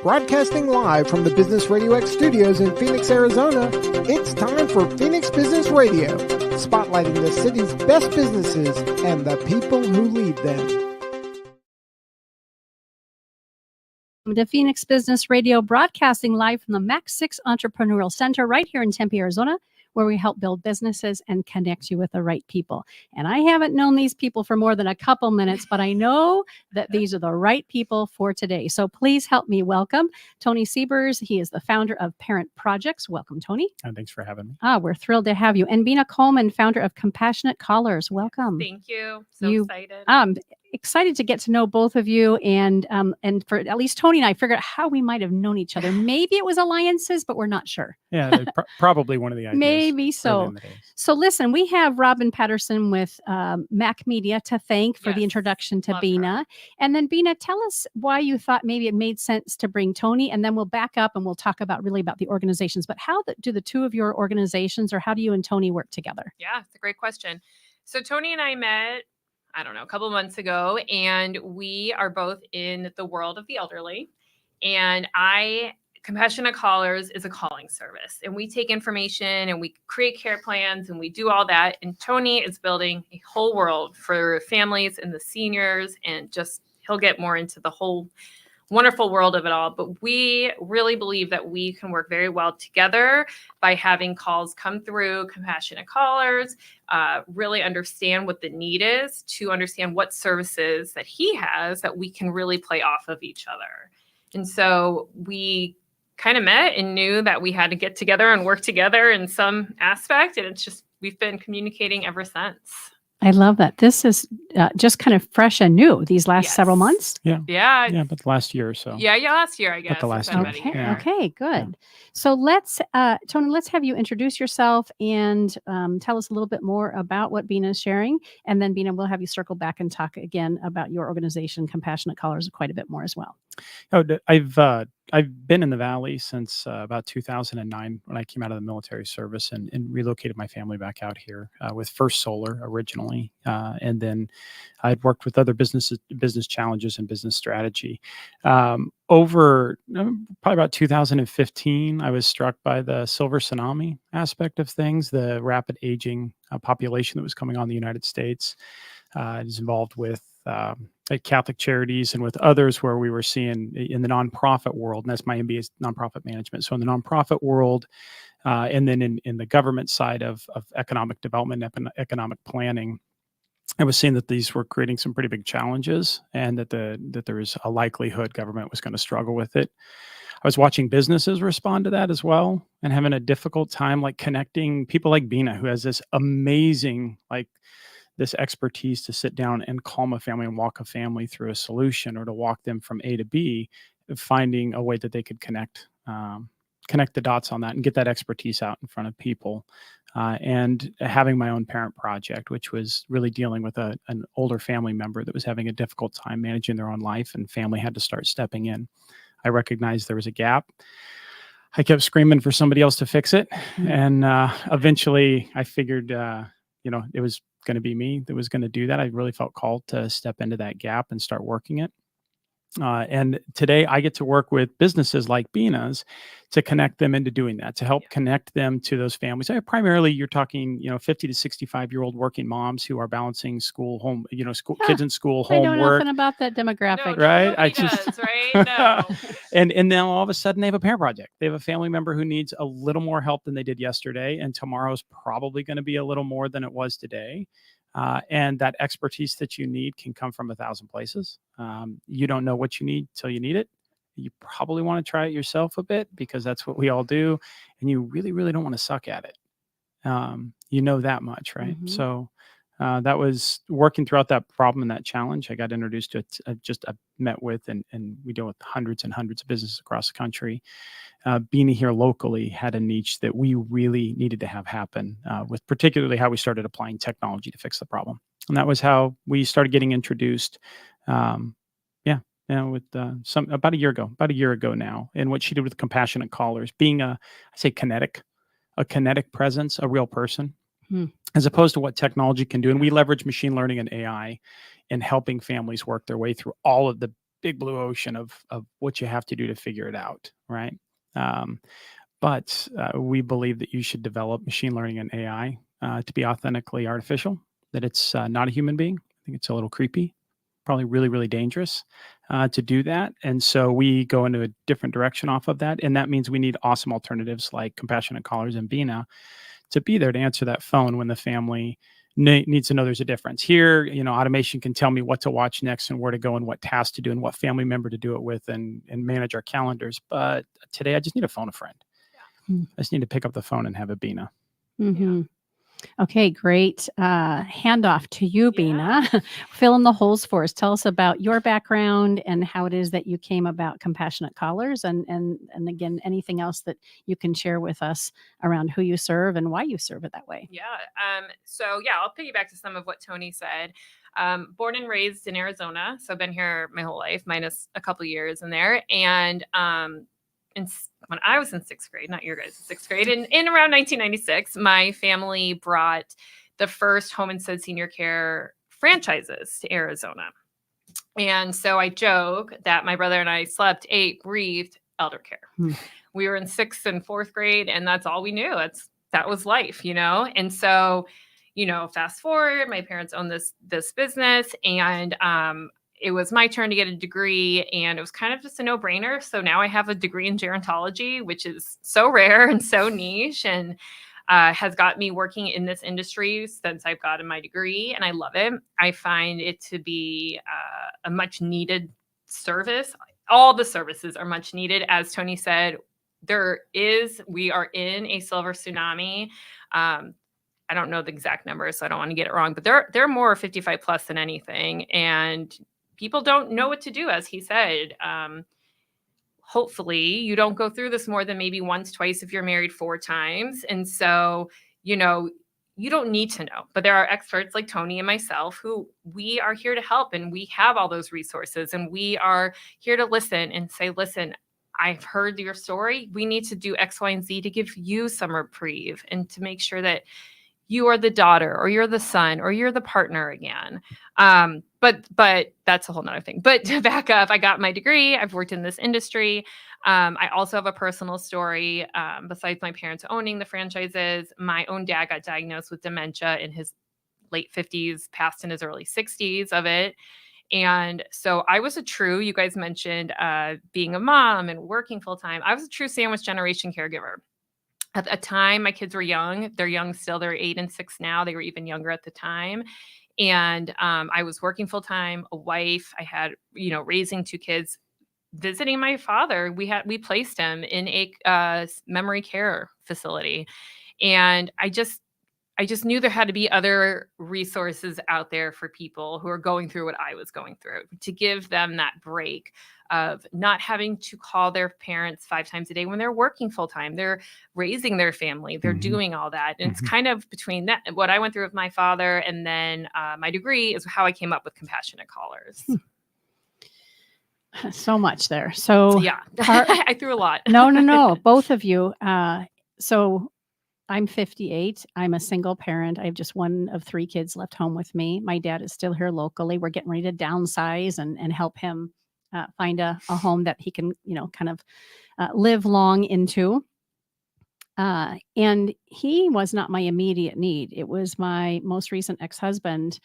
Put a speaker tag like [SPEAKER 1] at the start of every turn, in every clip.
[SPEAKER 1] Broadcasting live from the Business Radio X studios in Phoenix, Arizona, it's time for Phoenix Business Radio, spotlighting the city's best businesses and the people who lead them.
[SPEAKER 2] To Phoenix Business Radio, broadcasting live from the Max 6 Entrepreneurial Center right here in Tempe, Arizona, where we help build businesses and connect you with the right people. And I haven't known these people for more than a couple minutes, but I know that these are the right people for today. So please help me welcome Tony Siebers. He is the founder of Parent Projects. Welcome, Tony.
[SPEAKER 3] Thanks for having me.
[SPEAKER 2] We're thrilled to have you. And Bina Colman, founder of Compassionate Callers. Welcome.
[SPEAKER 4] Thank you. Excited.
[SPEAKER 2] Excited to get to know both of you, and for at least Tony and I figured out how we might have known each other. Maybe it was alliances, but we're not sure.
[SPEAKER 3] Yeah, probably one of the ideas.
[SPEAKER 2] Maybe so. So listen, we have Robin Patterson with Mac Media to thank for the introduction to Bina. And then Bina, tell us why you thought maybe it made sense to bring Tony, and then we'll back up and we'll talk about the organizations. But how do the two of your organizations, or how do you and Tony work together?
[SPEAKER 4] Yeah, it's a great question. So Tony and I met, a couple of months ago, and we are both in the world of the elderly. And Compassionate Callers is a calling service, and we take information and we create care plans and we do all that. And Tony is building a whole world for families and the seniors, and he'll get more into the whole wonderful world of it all. But we really believe that we can work very well together by having calls come through Compassionate Callers, really understand what the need is, to understand what services that he has that we can really play off of each other. And so we kind of met and knew that we had to get together and work together in some aspect. And we've been communicating ever since.
[SPEAKER 2] I love that. This is just kind of fresh and new these last several months.
[SPEAKER 3] Yeah, but the last year or so.
[SPEAKER 4] Yeah, last year, I guess.
[SPEAKER 3] But the last
[SPEAKER 2] year. Okay, good. Yeah. So Tony, let's have you introduce yourself and tell us a little bit more about what Bina is sharing. And then Bina, we'll have you circle back and talk again about your organization, Compassionate Callers, quite a bit more as well.
[SPEAKER 3] I've been in the Valley since about 2009 when I came out of the military service and relocated my family back out here with First Solar originally. And then I'd worked with other business challenges and business strategy. Over probably about 2015, I was struck by the silver tsunami aspect of things, the rapid aging population that was coming on the United States. I was involved with at Catholic Charities and with others where we were seeing in the nonprofit world, and that's my MBA is nonprofit management. So in the nonprofit world, and then in the government side of economic development, economic planning, I was seeing that these were creating some pretty big challenges, and that there was a likelihood government was going to struggle with it. I was watching businesses respond to that as well, and having a difficult time connecting people like Bina, who has this amazing this expertise to sit down and calm a family and walk a family through a solution, or to walk them from A to B, finding a way that they could connect the dots on that and get that expertise out in front of people. And having my own Parent Project, which was really dealing with an older family member that was having a difficult time managing their own life, and family had to start stepping in. I recognized there was a gap. I kept screaming for somebody else to fix it. And eventually I figured, it was going to be me that was going to do that. I really felt called to step into that gap and start working it. And today I get to work with businesses like Bina's to connect them into doing that, to help connect them to those families. Primarily, you're talking, 50 to 65-year-old working moms who are balancing school, home, kids in school, homework.
[SPEAKER 2] I know nothing about that demographic,
[SPEAKER 4] right? Right? No.
[SPEAKER 3] And now all of a sudden they have a Parent Project. They have a family member who needs a little more help than they did yesterday, and tomorrow's probably going to be a little more than it was today. And that expertise that you need can come from 1,000 places. You don't know what you need till you need it. You probably want to try it yourself a bit, because that's what we all do. And you really, really don't want to suck at it. That much, right? Mm-hmm. So that was working throughout that problem and that challenge. I got introduced to it. I met with, and we deal with hundreds and hundreds of businesses across the country. Bina here locally had a niche that we really needed to have happen, with particularly how we started applying technology to fix the problem. And that was how we started getting introduced. With about a year ago now. And what she did with Compassionate Callers, being a kinetic presence, a real person, as opposed to what technology can do. And we leverage machine learning and AI in helping families work their way through all of the big blue ocean of what you have to do to figure it out, right? But we believe that you should develop machine learning and AI to be authentically artificial, that it's not a human being. I think it's a little creepy, probably really, really dangerous to do that. And so we go into a different direction off of that. And that means we need awesome alternatives like compassionate callers and Bina to be there to answer that phone when the family needs to know there's a difference. Here, automation can tell me what to watch next and where to go and what task to do and what family member to do it with and manage our calendars. But today I just need to phone a friend.
[SPEAKER 2] Hmm.
[SPEAKER 3] I just need to pick up the phone and have a Bina.
[SPEAKER 2] Mm-hmm. Okay, great. Handoff to you, Bina. Fill in the holes for us. Tell us about your background and how it is that you came about Compassionate Callers, and again, anything else that you can share with us around who you serve and why you serve it that way.
[SPEAKER 4] Yeah. I'll piggyback to some of what Tony said. Born and raised in Arizona, so I've been here my whole life, minus a couple years in there, and when I was in sixth grade, not your guys' sixth grade, in around 1996, my family brought the first home instead senior care franchises to Arizona. And so I joke that my brother and I slept, ate, breathed elder care. We were in sixth and fourth grade, and that's all we knew. That was life, And so, fast forward, my parents owned this business, and it was my turn to get a degree, and it was kind of just a no-brainer. So now I have a degree in gerontology, which is so rare and so niche, and has got me working in this industry since I've gotten my degree, and I love it. I find it to be a much needed service. All the services are much needed. As Tony said, we are in a silver tsunami. I don't know the exact numbers, so I don't want to get it wrong, but they're more 55 plus than anything. And people don't know what to do, as he said. Hopefully you don't go through this more than maybe once, twice if you're married 4 times. And so, you don't need to know, but there are experts like Tony and myself who we are here to help, and we have all those resources, and we are here to listen and say, listen, I've heard your story. We need to do X, Y, and Z to give you some reprieve and to make sure that you are the daughter, or you're the son, or you're the partner again. But that's a whole nother thing. But to back up, I got my degree. I've worked in this industry. I also have a personal story. Besides my parents owning the franchises, my own dad got diagnosed with dementia in his late 50s, passed in his early 60s of it. And so I was you guys mentioned being a mom and working full time. I was a true sandwich generation caregiver. At the time, my kids were young. They're young still. They're 8 and 6 now. They were even younger at the time. And I was working full time, a wife. I had, raising 2 kids, visiting my father. We placed him in a memory care facility. And I just knew there had to be other resources out there for people who are going through what I was going through, to give them that break of not having to call their parents 5 times a day when they're working full time. They're raising their family. They're doing all that. And it's kind of between that, what I went through with my father, and then my degree is how I came up with Compassionate Callers.
[SPEAKER 2] So much there. So
[SPEAKER 4] yeah, I threw a lot.
[SPEAKER 2] No. Both of you. So I'm 58. I'm a single parent. I have just one of 3 kids left home with me. My dad is still here locally. We're getting ready to downsize and help him find a home that he can, kind of live long into. And he was not my immediate need. It was my most recent ex-husband.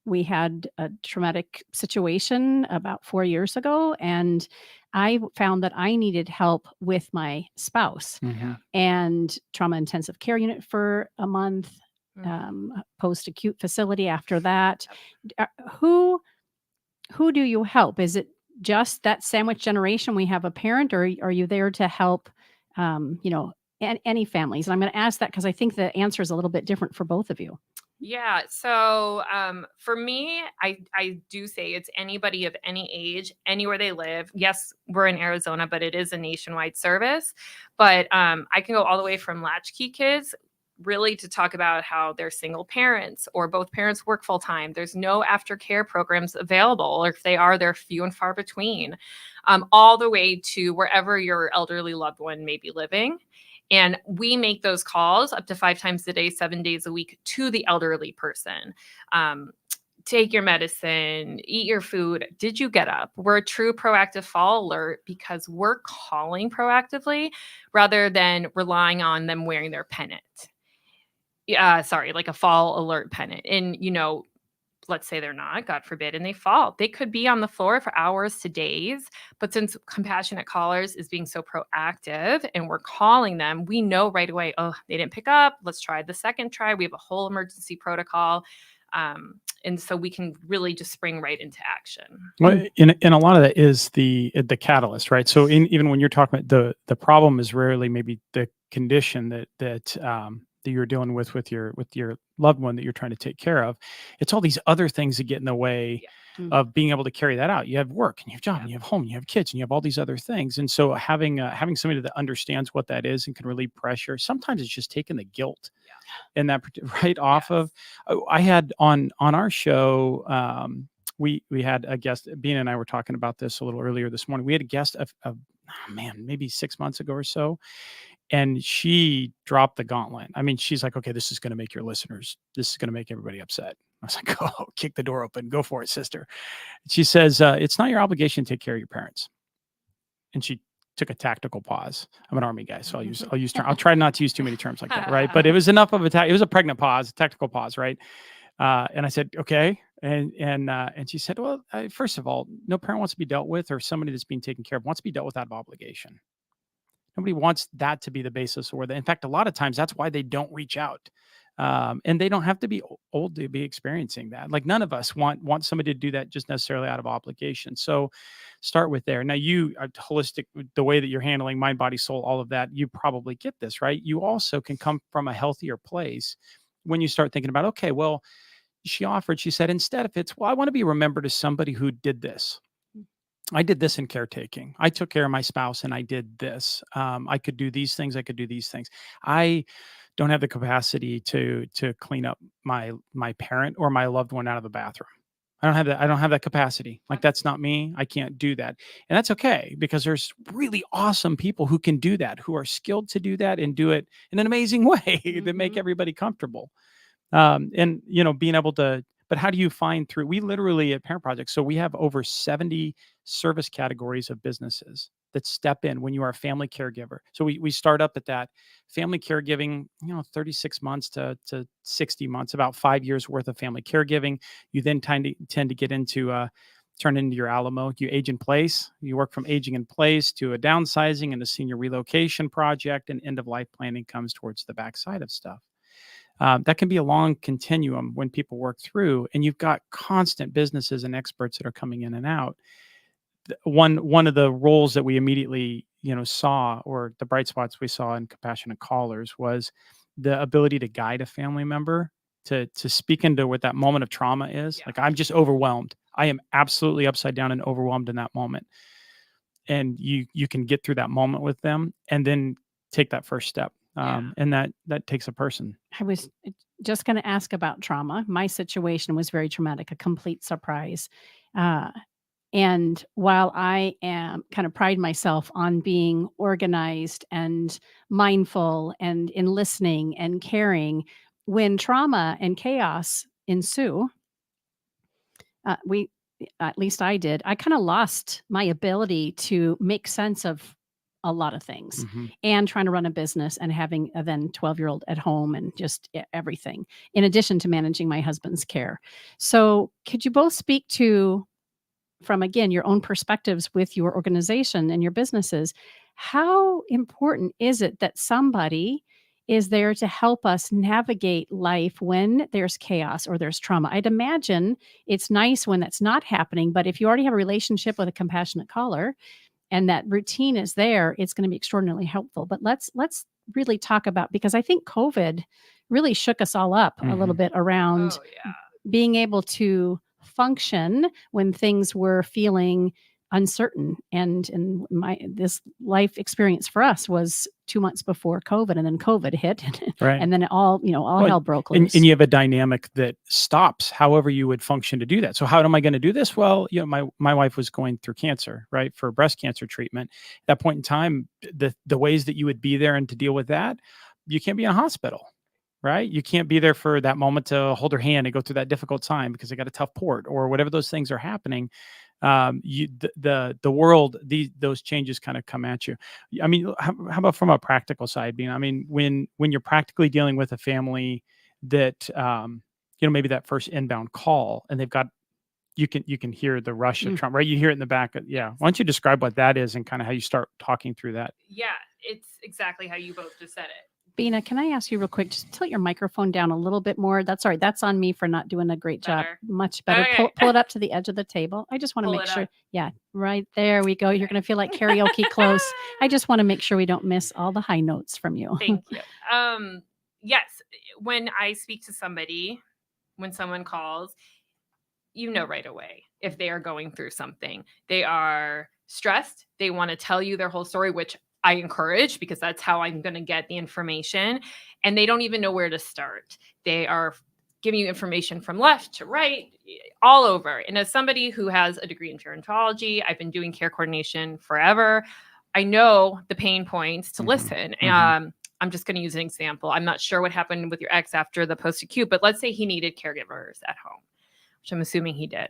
[SPEAKER 2] We had a traumatic situation about 4 years ago, and I found that I needed help with my spouse, and trauma intensive care unit for a month, post-acute facility after that. Who do you help? Is it just that sandwich generation? We have a parent, or are you there to help, any families? And I'm going to ask that because I think the answer is a little bit different for both of you.
[SPEAKER 4] Yeah. So for me, I do say it's anybody of any age, anywhere they live. Yes, we're in Arizona, but it is a nationwide service. But I can go all the way from latchkey kids, really, to talk about how they're single parents or both parents work full time. There's no aftercare programs available, or if they are, they're few and far between, all the way to wherever your elderly loved one may be living. And we make those calls up to 5 times a day, 7 days a week, to the elderly person. take your medicine, eat your food. Did you get up? We're a true proactive fall alert because we're calling proactively rather than relying on them wearing their pennant. Like a fall alert pennant. And, let's say they're not, God forbid, and they fall. They could be on the floor for hours to days. But since Compassionate Callers is being so proactive and we're calling them, we know right away, oh, they didn't pick up. Let's try the second try. We have a whole emergency protocol. And so we can really just spring right into action.
[SPEAKER 3] Well, and a lot of that is the catalyst, right? So even when you're talking about the problem is rarely maybe the condition that you're dealing with your loved one that you're trying to take care of. It's all these other things that get in the way of being able to carry that out. You have work and you have job and you have home, and you have kids and you have all these other things. And so having somebody that understands what that is and can relieve pressure, sometimes it's just taking the guilt and that right off of. I had on our show, we had a guest. Bina and I were talking about this a little earlier this morning. We had a guest of maybe 6 months ago or so, and she dropped the gauntlet. I mean, she's like, okay, this is going to make your listeners, this is going to make everybody upset. I was like, oh, kick the door open, go for it, sister. She says, it's not your obligation to take care of your parents. And she took a tactical pause. I'm an Army guy, so I'll try not to use too many terms like that, right? But it was enough of it was a pregnant pause, a tactical pause, right? And I said, okay. And she said, well, first of all, no parent wants to be dealt with, or somebody that's being taken care of wants to be dealt with out of obligation. Nobody wants that to be the basis, in fact, a lot of times that's why they don't reach out. And they don't have to be old to be experiencing that. Like none of us want somebody to do that just necessarily out of obligation. So start with there. Now you are holistic, the way that you're handling mind, body, soul, all of that, you probably get this, right? You also can come from a healthier place when you start thinking about, okay, well, she said, instead if it's, well, I want to be remembered as somebody who did this. I did this in caretaking. I took care of my spouse and I did this. I could do these things. I could do these things. I don't have the capacity to clean up my parent or my loved one out of the bathroom. I don't have that capacity. Like that's not me. I can't do that. And that's okay, because there's really awesome people who can do that, who are skilled to do that and do it in an amazing way that make everybody comfortable. And being able to, but how do you find through? We literally at Parent Project, so we have over 70 service categories of businesses that step in when you are a family caregiver. So we start up at that family caregiving, 36 months to 60 months, about 5 years worth of family caregiving. You then tend to get into turn into your Alamo. You age in place. You work from aging in place to a downsizing and a senior relocation project, and end of life planning comes towards the backside of stuff. That can be a long continuum when people work through, and you've got constant businesses and experts that are coming in and out. One of the roles that we immediately, saw, or the bright spots we saw in Compassionate Callers, was the ability to guide a family member to speak into what that moment of trauma is. Yeah. Like, I'm just overwhelmed. I am absolutely upside down and overwhelmed in that moment. And you can get through that moment with them and then take that first step. And that takes a person.
[SPEAKER 2] I was just going to ask about trauma. My situation was very traumatic, a complete surprise. And while I am kind of pride myself on being organized and mindful and in listening and caring, when trauma and chaos ensue, at least I did, I kind of lost my ability to make sense of a lot of things, and trying to run a business and having a then 12-year-old at home and just everything, in addition to managing my husband's care. So could you both speak to, from, again, your own perspectives with your organization and your businesses, how important is it that somebody is there to help us navigate life when there's chaos or there's trauma? I'd imagine it's nice when that's not happening, but if you already have a relationship with a compassionate caller and that routine is there, it's going to be extraordinarily helpful. But let's really talk about, because I think COVID really shook us all up a little bit around being able to function when things were feeling uncertain. And this life experience for us was 2 months before COVID, and then COVID hit,
[SPEAKER 3] right.
[SPEAKER 2] And then all hell broke loose.
[SPEAKER 3] And you have a dynamic that stops however you would function to do that. So how am I going to do this? Well, my wife was going through cancer, right, for breast cancer treatment. At that point in time, the ways that you would be there and to deal with that, you can't be in a hospital. right? You can't be there for that moment to hold her hand and go through that difficult time because they got a tough port or whatever those things are happening. The world, those changes kind of come at you. I mean, how about from a practical side, Bina? I mean, when you're practically dealing with a family that, maybe that first inbound call and they've got, you can hear the rush of trauma, right? You hear it in the back. Yeah. Why don't you describe what that is and kind of how you start talking through that?
[SPEAKER 4] Yeah, it's exactly how you both just said it.
[SPEAKER 2] Bina, can I ask you real quick, just tilt your microphone down a little bit more? That's all right. That's on me for not doing a great job.
[SPEAKER 4] Better.
[SPEAKER 2] Much better.
[SPEAKER 4] Okay.
[SPEAKER 2] Pull it up to the edge of the table. I just want to
[SPEAKER 4] Pull
[SPEAKER 2] make
[SPEAKER 4] it
[SPEAKER 2] sure.
[SPEAKER 4] up.
[SPEAKER 2] Yeah, right there we go. You're going to feel like karaoke close. I just want to make sure we don't miss all the high notes from you.
[SPEAKER 4] Thank you. Yes, when I speak to somebody, when someone calls, you know right away if they are going through something. They are stressed. They want to tell you their whole story, which I encourage because that's how I'm going to get the information. And they don't even know where to start. They are giving you information from left to right, all over. And as somebody who has a degree in gerontology, I've been doing care coordination forever. I know the pain points to listen. I'm just going to use an example. I'm not sure what happened with your ex after the post-acute, but let's say he needed caregivers at home, which I'm assuming he did.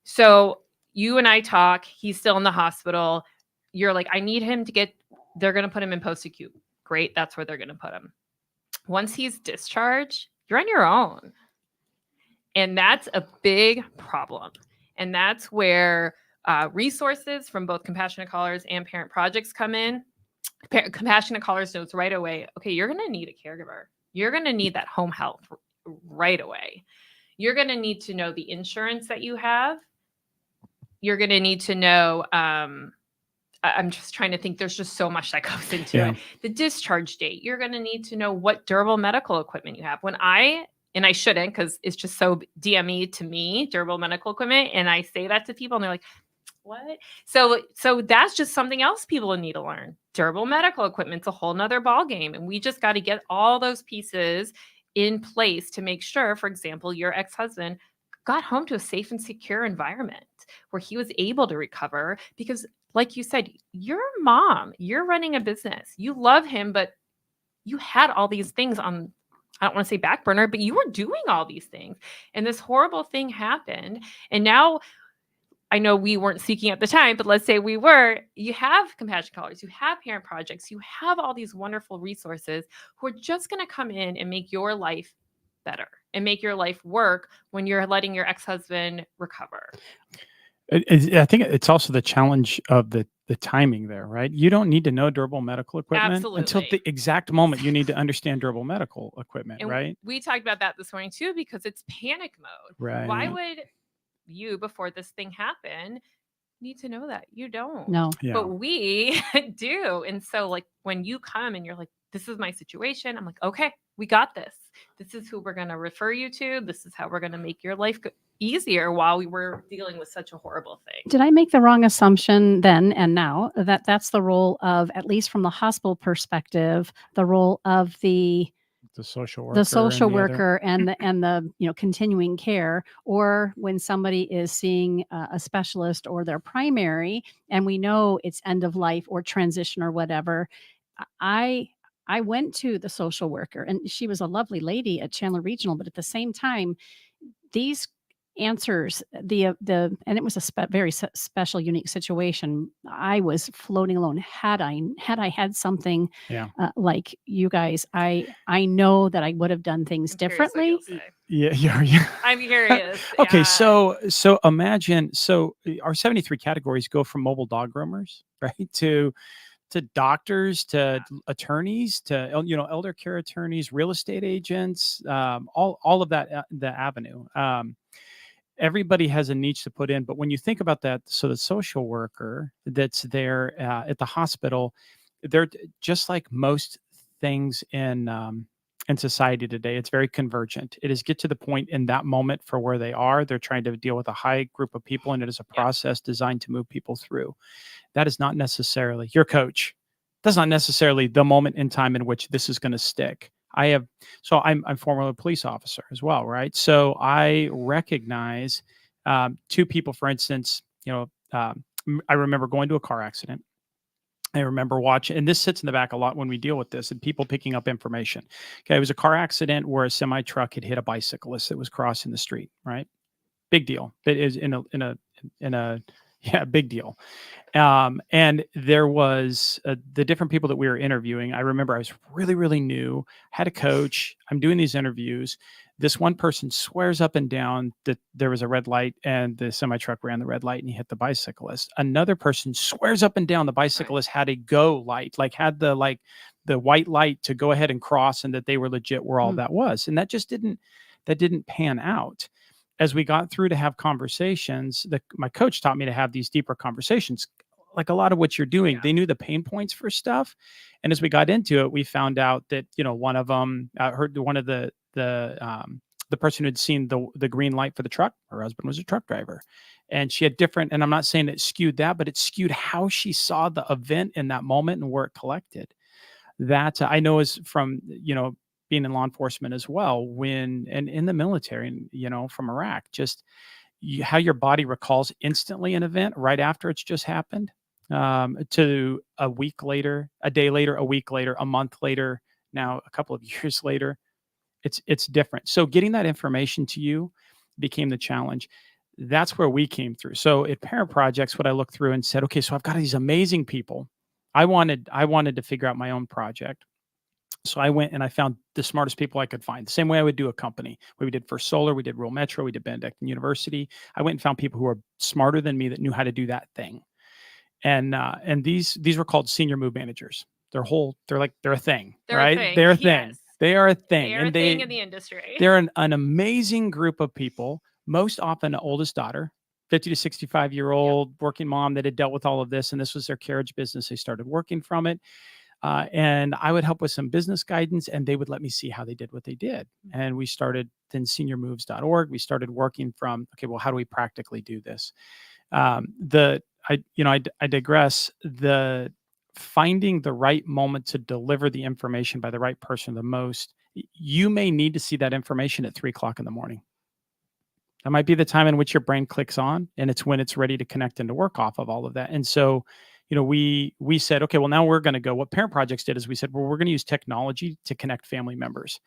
[SPEAKER 4] So you and I talk, he's still in the hospital. You're like, I need him to they're going to put him in post-acute. Great. That's where they're going to put him. Once he's discharged, you're on your own. And that's a big problem. And that's where resources from both Compassionate Callers and Parent Projects come in. Compassionate Callers knows right away, okay, you're going to need a caregiver. You're going to need that home health right away. You're going to need to know the insurance that you have. You're going to need to know, I'm just trying to think, there's just so much that goes into it. The discharge date. You're going to need to know what durable medical equipment you have. And I shouldn't because it's just so DME to me, durable medical equipment. And I say that to people and they're like, what? So that's just something else people need to learn. Durable medical equipment's a whole nother ballgame. And we just got to get all those pieces in place to make sure, for example, your ex-husband got home to a safe and secure environment where he was able to recover because, like you said, you're a mom, you're running a business, you love him, but you had all these things on, I don't want to say back burner, but you were doing all these things. And this horrible thing happened. And now I know we weren't seeking at the time, but let's say we were, you have Compassion Callers, you have Parent Projects, you have all these wonderful resources who are just going to come in and make your life better and make your life work when you're letting your ex-husband recover.
[SPEAKER 3] I think it's also the challenge of the timing there, right? You don't need to know durable medical equipment until the exact moment you need to understand durable medical equipment,
[SPEAKER 4] and
[SPEAKER 3] right?
[SPEAKER 4] We talked about that this morning too, because it's panic mode.
[SPEAKER 3] Right.
[SPEAKER 4] Why would you, before this thing happened, need to know that? You don't.
[SPEAKER 2] No.
[SPEAKER 3] Yeah.
[SPEAKER 4] But we do. And so like when you come and you're like, this is my situation, I'm like, okay, we got this. This is who we're going to refer you to. This is how we're going to make your life easier while we were dealing with such a horrible thing.
[SPEAKER 2] Did I make the wrong assumption then and now that that's the role of, at least from the hospital perspective, the role of the social worker and the continuing care, or when somebody is seeing a specialist or their primary and we know it's end of life or transition or whatever, I went to the social worker and she was a lovely lady at Chandler Regional, but at the same time, these answers, and it was a very special, unique situation. I was floating alone. Had I had something like you guys, I know that I would have done things differently.
[SPEAKER 3] Yeah.
[SPEAKER 4] I'm curious.
[SPEAKER 3] Okay, so imagine, our 73 categories go from mobile dog groomers, right, to doctors, to attorneys, to elder care attorneys, real estate agents, all of that, the avenue. Everybody has a niche to put in, but when you think about that, so the social worker that's there at the hospital, they're just like most things in society today. It's very convergent. It is get to the point in that moment for where they are. They're trying to deal with a high group of people, and it is a process designed to move people through. That is not necessarily your coach. That's not necessarily the moment in time in which this is going to stick. I'm formerly a police officer as well, right? So I recognize two people, for instance, I remember going to a car accident I remember watching, and this sits in the back a lot when we deal with this and people picking up information. Okay. It was a car accident where a semi truck had hit a bicyclist that was crossing the street, right? Big deal. It is yeah, big deal. And there was the different people that we were interviewing. I remember I was really, really new, had a coach. I'm doing these interviews. This one person swears up and down that there was a red light and the semi truck ran the red light and he hit the bicyclist. Another person swears up and down the bicyclist had a go light, had the white light to go ahead and cross, and that they were legit where all that was. And that just didn't pan out. As we got through to have conversations, my coach taught me to have these deeper conversations, like a lot of what you're doing.
[SPEAKER 4] Yeah.
[SPEAKER 3] They knew the pain points for stuff. And as we got into it, we found out that, one of them heard one of the person who'd seen the green light for the truck. Her husband was a truck driver, and she had different, and I'm not saying it skewed that, but it skewed how she saw the event in that moment and where it collected. That I know is from, being in law enforcement as well, and in the military, and, from Iraq, just how your body recalls instantly an event right after it's just happened, to a week later, a day later, a week later, a month later, now a couple of years later, it's different. So getting that information to you became the challenge. That's where we came through. So at Parent Projects, what I looked through and said, okay, so I've got these amazing people. I wanted to figure out my own project. So I went and I found the smartest people I could find. The same way I would do a company. We did First Solar, we did Rural Metro, we did Benedictine University. I went and found people who were smarter than me that knew how to do that thing. And these were called senior move managers. They're a thing, right?
[SPEAKER 4] A thing.
[SPEAKER 3] They're a
[SPEAKER 4] Yes.
[SPEAKER 3] thing. They are a thing.
[SPEAKER 4] They are a thing in the industry.
[SPEAKER 3] They're an amazing group of people. Most often, the oldest daughter, 50 to 65-year-old working mom that had dealt with all of this, and this was their carriage business. They started working from it. And I would help with some business guidance, and they would let me see how they did what they did. And we started then seniormoves.org. We started working from, okay, well, how do we practically do this? I digress. The finding the right moment to deliver the information by the right person the most, you may need to see that information at 3:00 in the morning. That might be the time in which your brain clicks on, and it's when it's ready to connect and to work off of all of that. And so, we said, okay, well, now we're going to go. What Parent Projects did is we said, well, we're going to use technology to connect family members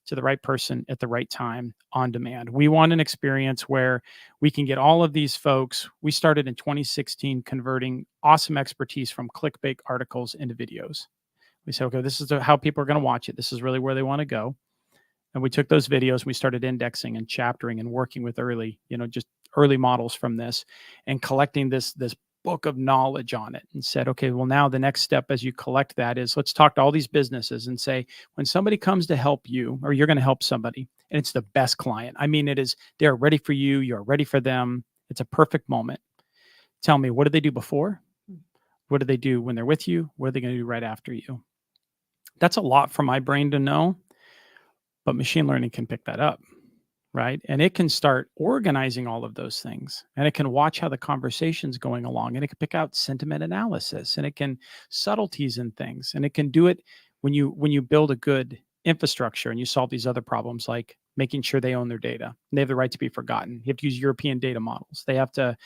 [SPEAKER 3] to the right person at the right time on demand. We want an experience where we can get all of these folks. We started in 2016 converting awesome expertise from clickbait articles into videos. We said, okay, this is how people are going to watch it. This is really where they want to go. And we took those videos, we started indexing and chaptering and working with early models from this and collecting this book of knowledge on it, and said, okay, well, now the next step as you collect that is let's talk to all these businesses and say, when somebody comes to help you, or you're going to help somebody, and it's the best client. I mean, they're ready for you. You're ready for them. It's a perfect moment. Tell me, what did they do before? What do they do when they're with you? What are they going to do right after you? That's a lot for my brain to know, but machine learning can pick that up. Right. And it can start organizing all of those things, and it can watch how the conversation's going along, and it can pick out sentiment analysis, and it can subtleties in things, and it can do it when you build a good infrastructure and you solve these other problems, like making sure they own their data and they have the right to be forgotten. You have to use European data models. You have to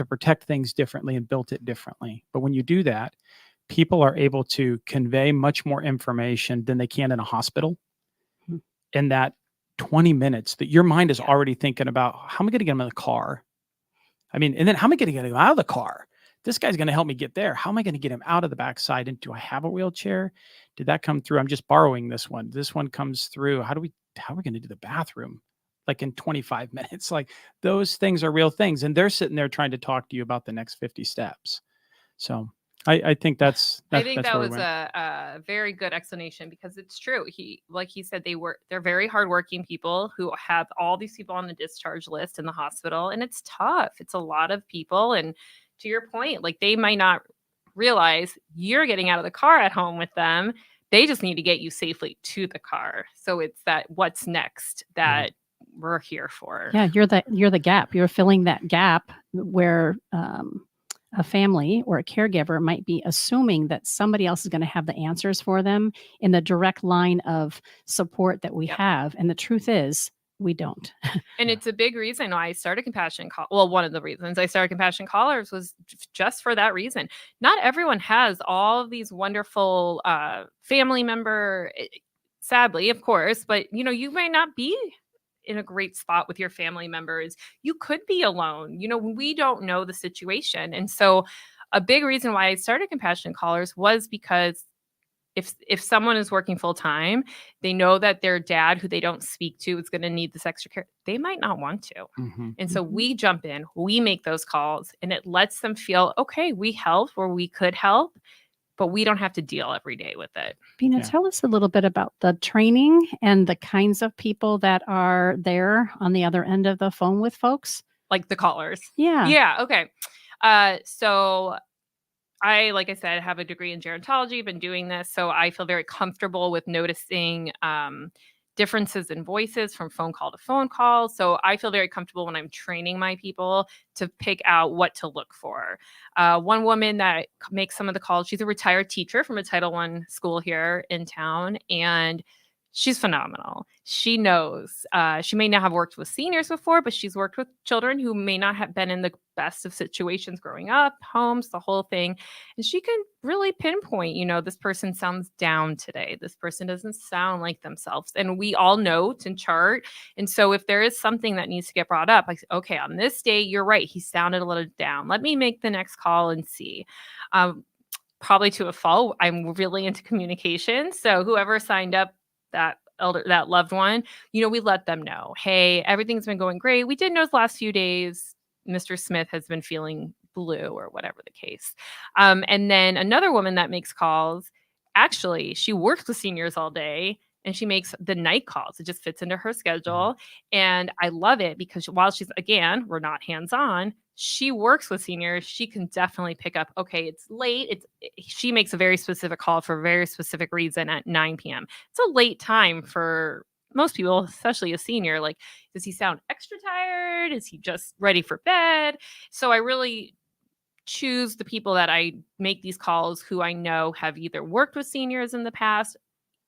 [SPEAKER 3] protect things differently and build it differently. But when you do that, people are able to convey much more information than they can in a hospital. In that 20 minutes that your mind is already thinking about, how am I going to get him in the car? I mean, and then how am I going to get him out of the car? This guy's going to help me get there. How am I going to get him out of the backside? And do I have a wheelchair? Did that come through? I'm just borrowing this one. This one comes through. How are we going to do the bathroom? Like in 25 minutes, like those things are real things. And they're sitting there trying to talk to you about the next 50 steps. So I think that
[SPEAKER 4] was a very good explanation, because it's true. Like he said, they're very hardworking people who have all these people on the discharge list in the hospital, and it's tough. It's a lot of people. And to your point, like, they might not realize you're getting out of the car at home with them. They just need to get you safely to the car. So it's that what's next that we're here for.
[SPEAKER 2] Yeah, you're the gap. You're filling that gap where a family or a caregiver might be assuming that somebody else is going to have the answers for them in the direct line of support that we have. And the truth is, we don't.
[SPEAKER 4] And it's a big reason why I started Compassion Call. Well, one of the reasons I started Compassion Callers was just for that reason. Not everyone has all of these wonderful family member, sadly, of course, but you may not be in a great spot with your family members. You could be alone. We don't know the situation. And so a big reason why I started Compassion Callers was because if someone is working full time, they know that their dad, who they don't speak to, is going to need this extra care. They might not want to. And so we jump in, we make those calls, and it lets them feel, okay, we helped where we could help, but we don't have to deal every day with it.
[SPEAKER 2] Bina, tell us a little bit about the training and the kinds of people that are there on the other end of the phone with folks.
[SPEAKER 4] Like the callers.
[SPEAKER 2] Yeah.
[SPEAKER 4] Yeah. Okay. So like I said, have a degree in gerontology, been doing this. So I feel very comfortable with noticing differences in voices from phone call to phone call. So I feel very comfortable when I'm training my people to pick out what to look for. One woman that makes some of the calls, she's a retired teacher from a Title I school here in town, and she's phenomenal. She knows. She may not have worked with seniors before, but she's worked with children who may not have been in the best of situations growing up, homes, the whole thing. And she can really pinpoint, this person sounds down today. This person doesn't sound like themselves. And we all note and chart. And so if there is something that needs to get brought up, like, okay, on this day, you're right, he sounded a little down. Let me make the next call and see. Probably to a fault, I'm really into communication. So whoever signed up, that loved one, we let them know, hey, everything's been going great. We did know the last few days Mr. Smith has been feeling blue or whatever the case. And then another woman that makes calls, actually, she works with seniors all day and she makes the night calls. It just fits into her schedule. And I love it because while she's, again, we're not hands-on, she works with seniors. She can definitely pick up, okay, it's late. She makes a very specific call for a very specific reason at 9 p.m. It's a late time for most people, especially a senior. Like, does he sound extra tired? Is he just ready for bed? So I really choose the people that I make these calls who I know have either worked with seniors in the past.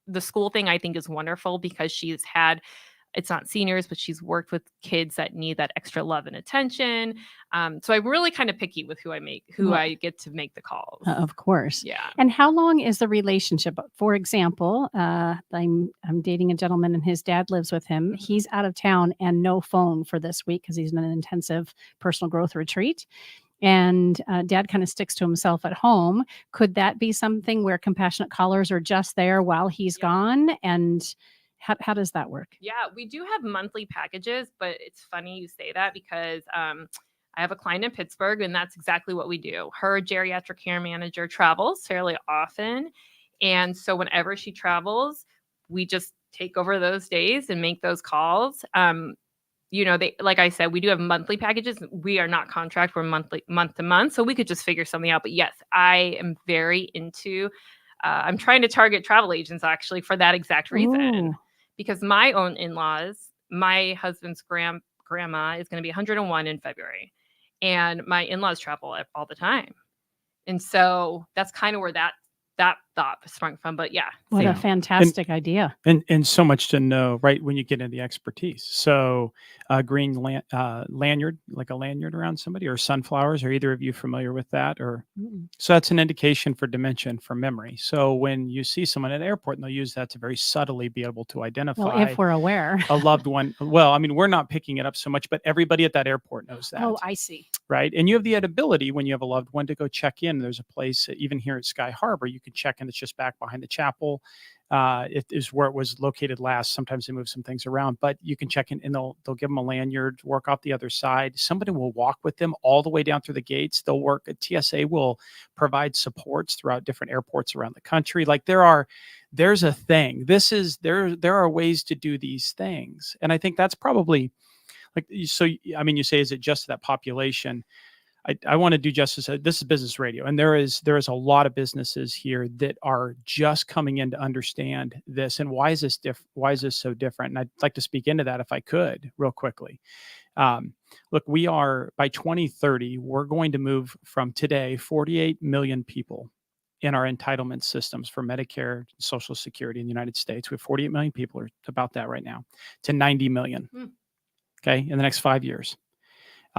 [SPEAKER 4] The school thing I think is wonderful because she's had, it's not seniors, but she's worked with kids that need that extra love and attention. So I'm really kind of picky with who I get to make the calls.
[SPEAKER 2] Of course.
[SPEAKER 4] Yeah.
[SPEAKER 2] And how long is the relationship? For example, I'm dating a gentleman and his dad lives with him. He's out of town and no phone for this week because he's in an intensive personal growth retreat. And dad kind of sticks to himself at home. Could that be something where compassionate callers are just there while he's gone? And how does that work?
[SPEAKER 4] Yeah, we do have monthly packages, but it's funny you say that because I have a client in Pittsburgh and that's exactly what we do. Her geriatric care manager travels fairly often. And so whenever she travels, we just take over those days and make those calls. They, like I said, we do have monthly packages. We are not contract. We're month to month. So we could just figure something out. But yes, I am very into, I'm trying to target travel agents actually for that exact reason.
[SPEAKER 2] Ooh.
[SPEAKER 4] Because my own in-laws, my husband's grandma is going to be 101 in February. And my in-laws travel all the time. And so that's kind of where that thought sprung from. But yeah.
[SPEAKER 2] What a fantastic idea.
[SPEAKER 3] And so much to know, right, when you get into the expertise. So green lanyard, like a lanyard around somebody, or sunflowers, are either of you familiar with that? Or So that's an indication for dementia, for memory. So when you see someone at an airport, and they'll use that to very subtly be able to identify
[SPEAKER 2] well, if we're aware.
[SPEAKER 3] a loved one. Well, I mean, we're not picking it up so much, but everybody at that airport knows that.
[SPEAKER 2] Oh, I see.
[SPEAKER 3] Right. And you have the ability when you have a loved one to go check in. There's a place, even here at Sky Harbor, you can check in. It's just back behind the chapel. It is where it was located last. Sometimes they move some things around, but you can check in and they'll give them a lanyard, work off the other side. Somebody will walk with them all the way down through the gates. They'll work. TSA will provide supports throughout different airports around the country. Like there's a thing. There are ways to do these things. And I think that's probably so, I mean, you say, is it just that population? I want to do justice. This is business radio, and there is a lot of businesses here that are just coming in to understand this. And why is this why is this so different? And I'd like to speak into that if I could, real quickly. Look, we are by 2030, we're going to move from today 48 million people in our entitlement systems for Medicare, Social Security in the United States. We have 48 million people, or about that right now, to 90 million. Okay, in the next 5 years,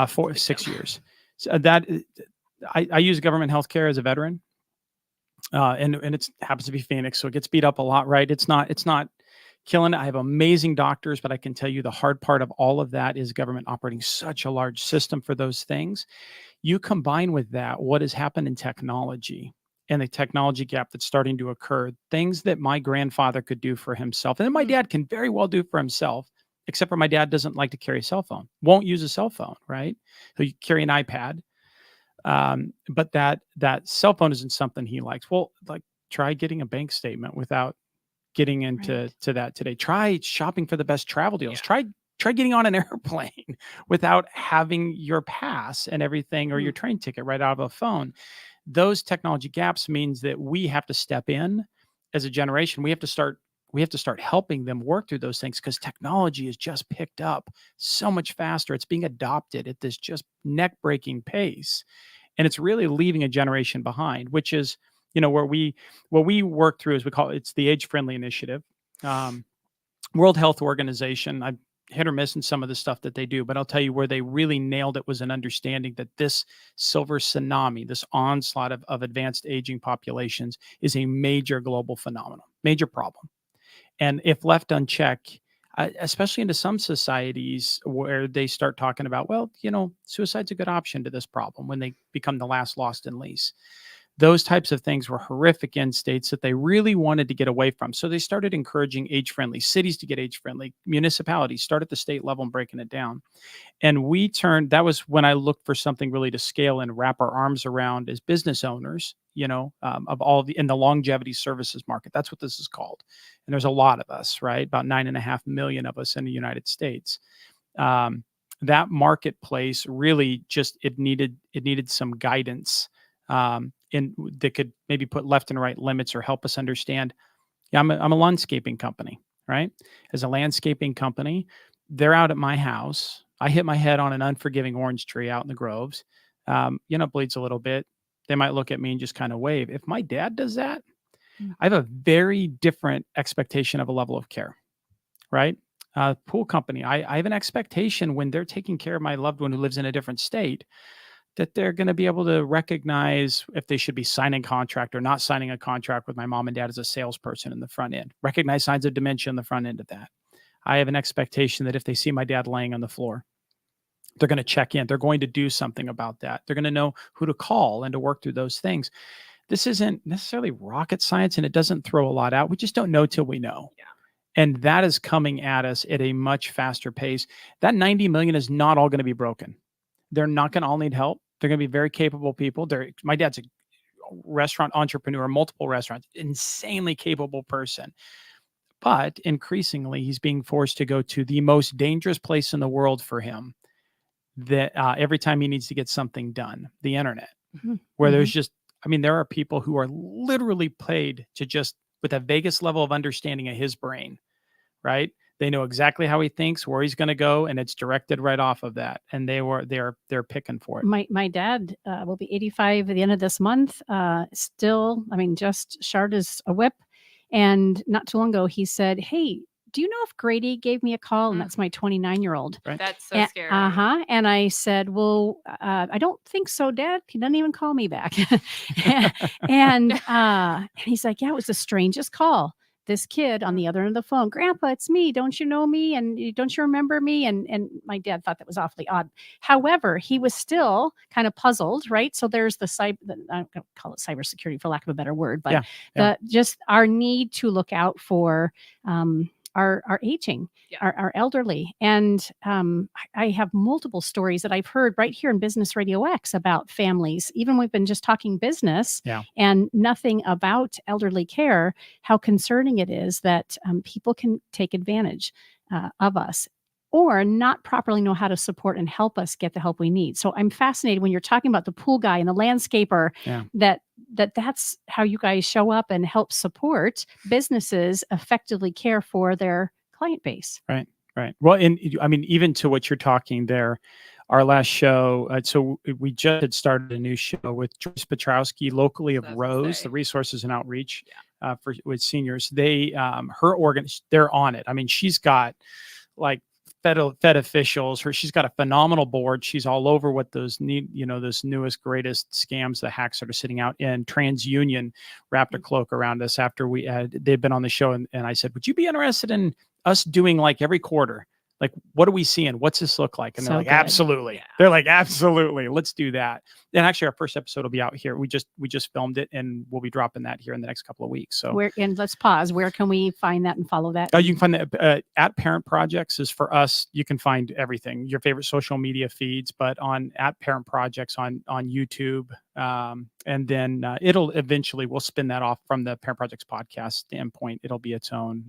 [SPEAKER 3] 6 years. So I use government healthcare as a veteran, and it happens to be Phoenix, so it gets beat up a lot, right? It's not killing it. I have amazing doctors, but I can tell you the hard part of all of that is government operating such a large system for those things. You combine with that what has happened in technology and the technology gap that's starting to occur, things that my grandfather could do for himself, and then my dad can very well do for himself, except for my dad doesn't like to carry a cell phone, won't use a cell phone, right? So you carry an iPad. But that cell phone isn't something he likes. Well, like, try getting a bank statement without getting into that today. Try shopping for the best travel deals. Try getting on an airplane without having your pass and everything, or your train ticket right out of a phone. Those technology gaps means that we have to step in as a generation. We have to start helping them work through those things, because technology has just picked up so much faster. It's being adopted at this just neck-breaking pace, and it's really leaving a generation behind, which is, what we work through is, it's the age-friendly initiative. World Health Organization, I hit or miss in some of the stuff that they do, but I'll tell you where they really nailed it was an understanding that this silver tsunami, this onslaught of advanced aging populations, is a major global phenomenon, major problem. And if left unchecked, especially into some societies where they start talking about, well, suicide's a good option to this problem when they become the last lost and least. Those types of things were horrific in states that they really wanted to get away from. So they started encouraging age-friendly cities to get age-friendly, municipalities start at the state level and breaking it down. And that was when I looked for something really to scale and wrap our arms around as business owners, of all in the longevity services market. That's what this is called. And there's a lot of us, right? About 9.5 million of us in the United States. That marketplace really it needed some guidance, that could maybe put left and right limits or help us understand. I'm a landscaping company, right? As a landscaping company, they're out at my house. I hit my head on an unforgiving orange tree out in the groves. It bleeds a little bit. They might look at me and just kind of wave. If my dad does that, I have a very different expectation of a level of care, right? Pool company, I have an expectation when they're taking care of my loved one who lives in a different state, that they're going to be able to recognize if they should be signing a contract or not signing a contract with my mom and dad as a salesperson in the front end, recognize signs of dementia in the front end of that. I have an expectation that if they see my dad laying on the floor, they're going to check in. They're going to do something about that. They're going to know who to call and to work through those things. This isn't necessarily rocket science, and it doesn't throw a lot out. We just don't know till we know.
[SPEAKER 4] Yeah.
[SPEAKER 3] And that is coming at us at a much faster pace. That 90 million is not all going to be broken. They're not going to all need help. They're going to be very capable people. My dad's a restaurant entrepreneur, multiple restaurants, insanely capable person. But increasingly, he's being forced to go to the most dangerous place in the world for him, that every time he needs to get something done, the internet, where there's just, there are people who are literally paid to just, with a vaguest level of understanding of his brain, right? They know exactly how he thinks, where he's going to go, and it's directed right off of that. And they're picking for it.
[SPEAKER 2] My dad will be 85 at the end of this month. Still, just sharp as a whip. And not too long ago, he said, "Hey, do you know if Grady gave me a call?" And that's my 29-year-old.
[SPEAKER 3] Right.
[SPEAKER 4] That's so scary.
[SPEAKER 2] And I said, "Well, I don't think so, Dad. He doesn't even call me back." and he's like, "Yeah, it was the strangest call. This kid on the other end of the phone, Grandpa, it's me. Don't you know me? And don't you remember me?" And my dad thought that was awfully odd. However, he was still kind of puzzled, right? So there's I'm going to call it cybersecurity for lack of a better word, but just our need to look out for our aging, our elderly. And I have multiple stories that I've heard right here in Business Radio X about families. Even we've been just talking business and nothing about elderly care, how concerning it is that people can take advantage of us or not properly know how to support and help us get the help we need. So I'm fascinated when you're talking about the pool guy and the landscaper, that's how you guys show up and help support businesses effectively care for their client base.
[SPEAKER 3] Right. Well, even to what you're talking there, our last show. So we just had started a new show with Joyce Petrowski, locally of
[SPEAKER 4] That's what I was gonna
[SPEAKER 3] Rose,
[SPEAKER 4] say.
[SPEAKER 3] the Resources and Outreach
[SPEAKER 4] Yeah.
[SPEAKER 3] for with seniors. They they're on it. I mean, she's got like Fed officials. She's got a phenomenal board. She's all over what those those newest, greatest scams, the hacks that are sitting out. And TransUnion wrapped a cloak around us after they've been on the show. And I said, would you be interested in us doing like every quarter? Like, what are we seeing? What's this look like? And they're
[SPEAKER 2] So
[SPEAKER 3] like,
[SPEAKER 2] good.
[SPEAKER 3] absolutely.
[SPEAKER 4] Yeah.
[SPEAKER 3] They're like, absolutely. Let's do that. And actually, our first episode will be out here. We just filmed it, and we'll be dropping that here in the next couple of weeks. So,
[SPEAKER 2] And let's pause. Where can we find that and follow that?
[SPEAKER 3] you can find that at Parent Projects is for us. You can find everything, your favorite social media feeds, but on at Parent Projects on YouTube. And then we'll spin that off from the Parent Projects podcast standpoint. It'll be its own.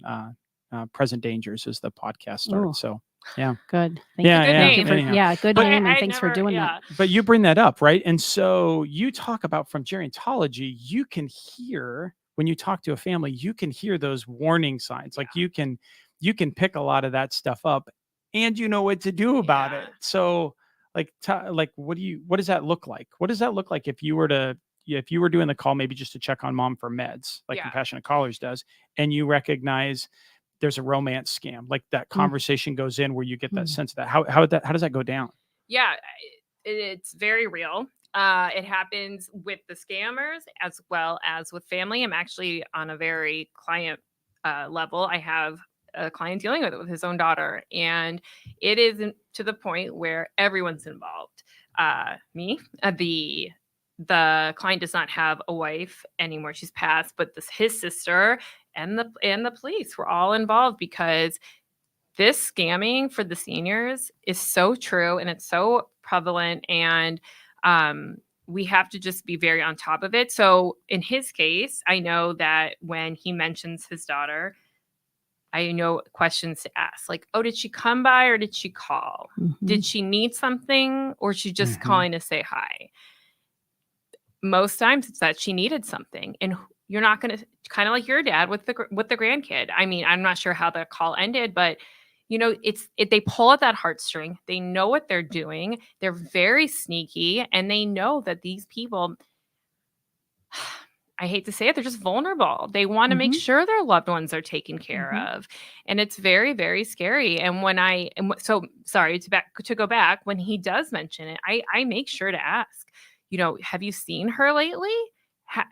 [SPEAKER 3] Present Dangers is the podcast started.
[SPEAKER 2] Ooh.
[SPEAKER 3] So yeah,
[SPEAKER 2] Good. Thank
[SPEAKER 3] Yeah,
[SPEAKER 2] you.
[SPEAKER 4] Good
[SPEAKER 2] Thank you
[SPEAKER 4] name.
[SPEAKER 2] for,
[SPEAKER 3] Anyhow.
[SPEAKER 2] good
[SPEAKER 3] But
[SPEAKER 2] name, and
[SPEAKER 4] I
[SPEAKER 2] thanks for
[SPEAKER 4] never-
[SPEAKER 2] doing
[SPEAKER 4] yeah.
[SPEAKER 2] that.
[SPEAKER 3] but you bring that up, right? And so you talk about from gerontology, you can hear when you talk to a family, you can hear those warning signs. Like you can pick a lot of that stuff up, and you know what to do about
[SPEAKER 4] Yeah.
[SPEAKER 3] it. So like what does that look like? What does that look like if you were doing the call, maybe just to check on mom for meds, like
[SPEAKER 4] Yeah.
[SPEAKER 3] Compassionate Callers does, and you recognize there's a romance scam, like that conversation goes in where you get that sense of that. How does that go down?
[SPEAKER 4] Yeah, it's very real. It happens with the scammers as well as with family. I'm actually on a very client level. I have a client dealing with it with his own daughter, and it is to the point where everyone's involved. The client does not have a wife anymore; she's passed. But his sister and the police were all involved because this scamming for the seniors is so true and it's so prevalent, and we have to just be very on top of it. So in his case, I know that when he mentions his daughter, I know questions to ask, like, oh, did she come by or did she call? Did she need something or she just calling to say hi? Most times it's that she needed something, and you're not going to, kind of like your dad with the grandkid. I mean, I'm not sure how the call ended, but they pull at that heartstring. They know what they're doing. They're very sneaky, and they know that these people, I hate to say it, they're just vulnerable. They want to make sure their loved ones are taken care of. And it's very, very scary. And to go back, when he does mention it, I make sure to ask, have you seen her lately?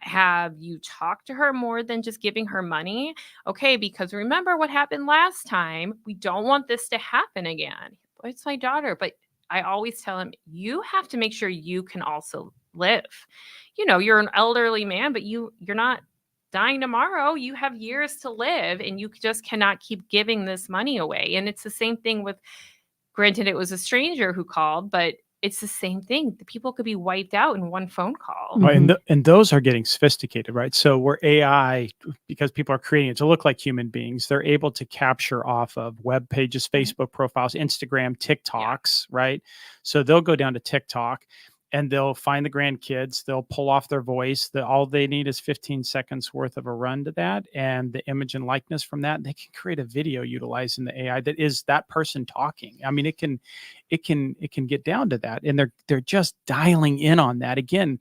[SPEAKER 4] Have you talked to her more than just giving her money? Okay, because remember what happened last time. We don't want this to happen again. It's my daughter, but I always tell him, you have to make sure you can also live. You're an elderly man, but you're not dying tomorrow. You have years to live, and you just cannot keep giving this money away. And it's the same thing with, granted, it was a stranger who called, but it's the same thing. The people could be wiped out in one phone call.
[SPEAKER 3] Right, and those are getting sophisticated, right? So where AI, because people are creating it to look like human beings, they're able to capture off of web pages, Facebook profiles, Instagram, TikToks, right? So they'll go down to TikTok and they'll find the grandkids, they'll pull off their voice. All they need is 15 seconds worth of a run to that and the image and likeness from that. They can create a video utilizing the AI that is that person talking. I mean, it can get down to that. And they're just dialing in on that. Again,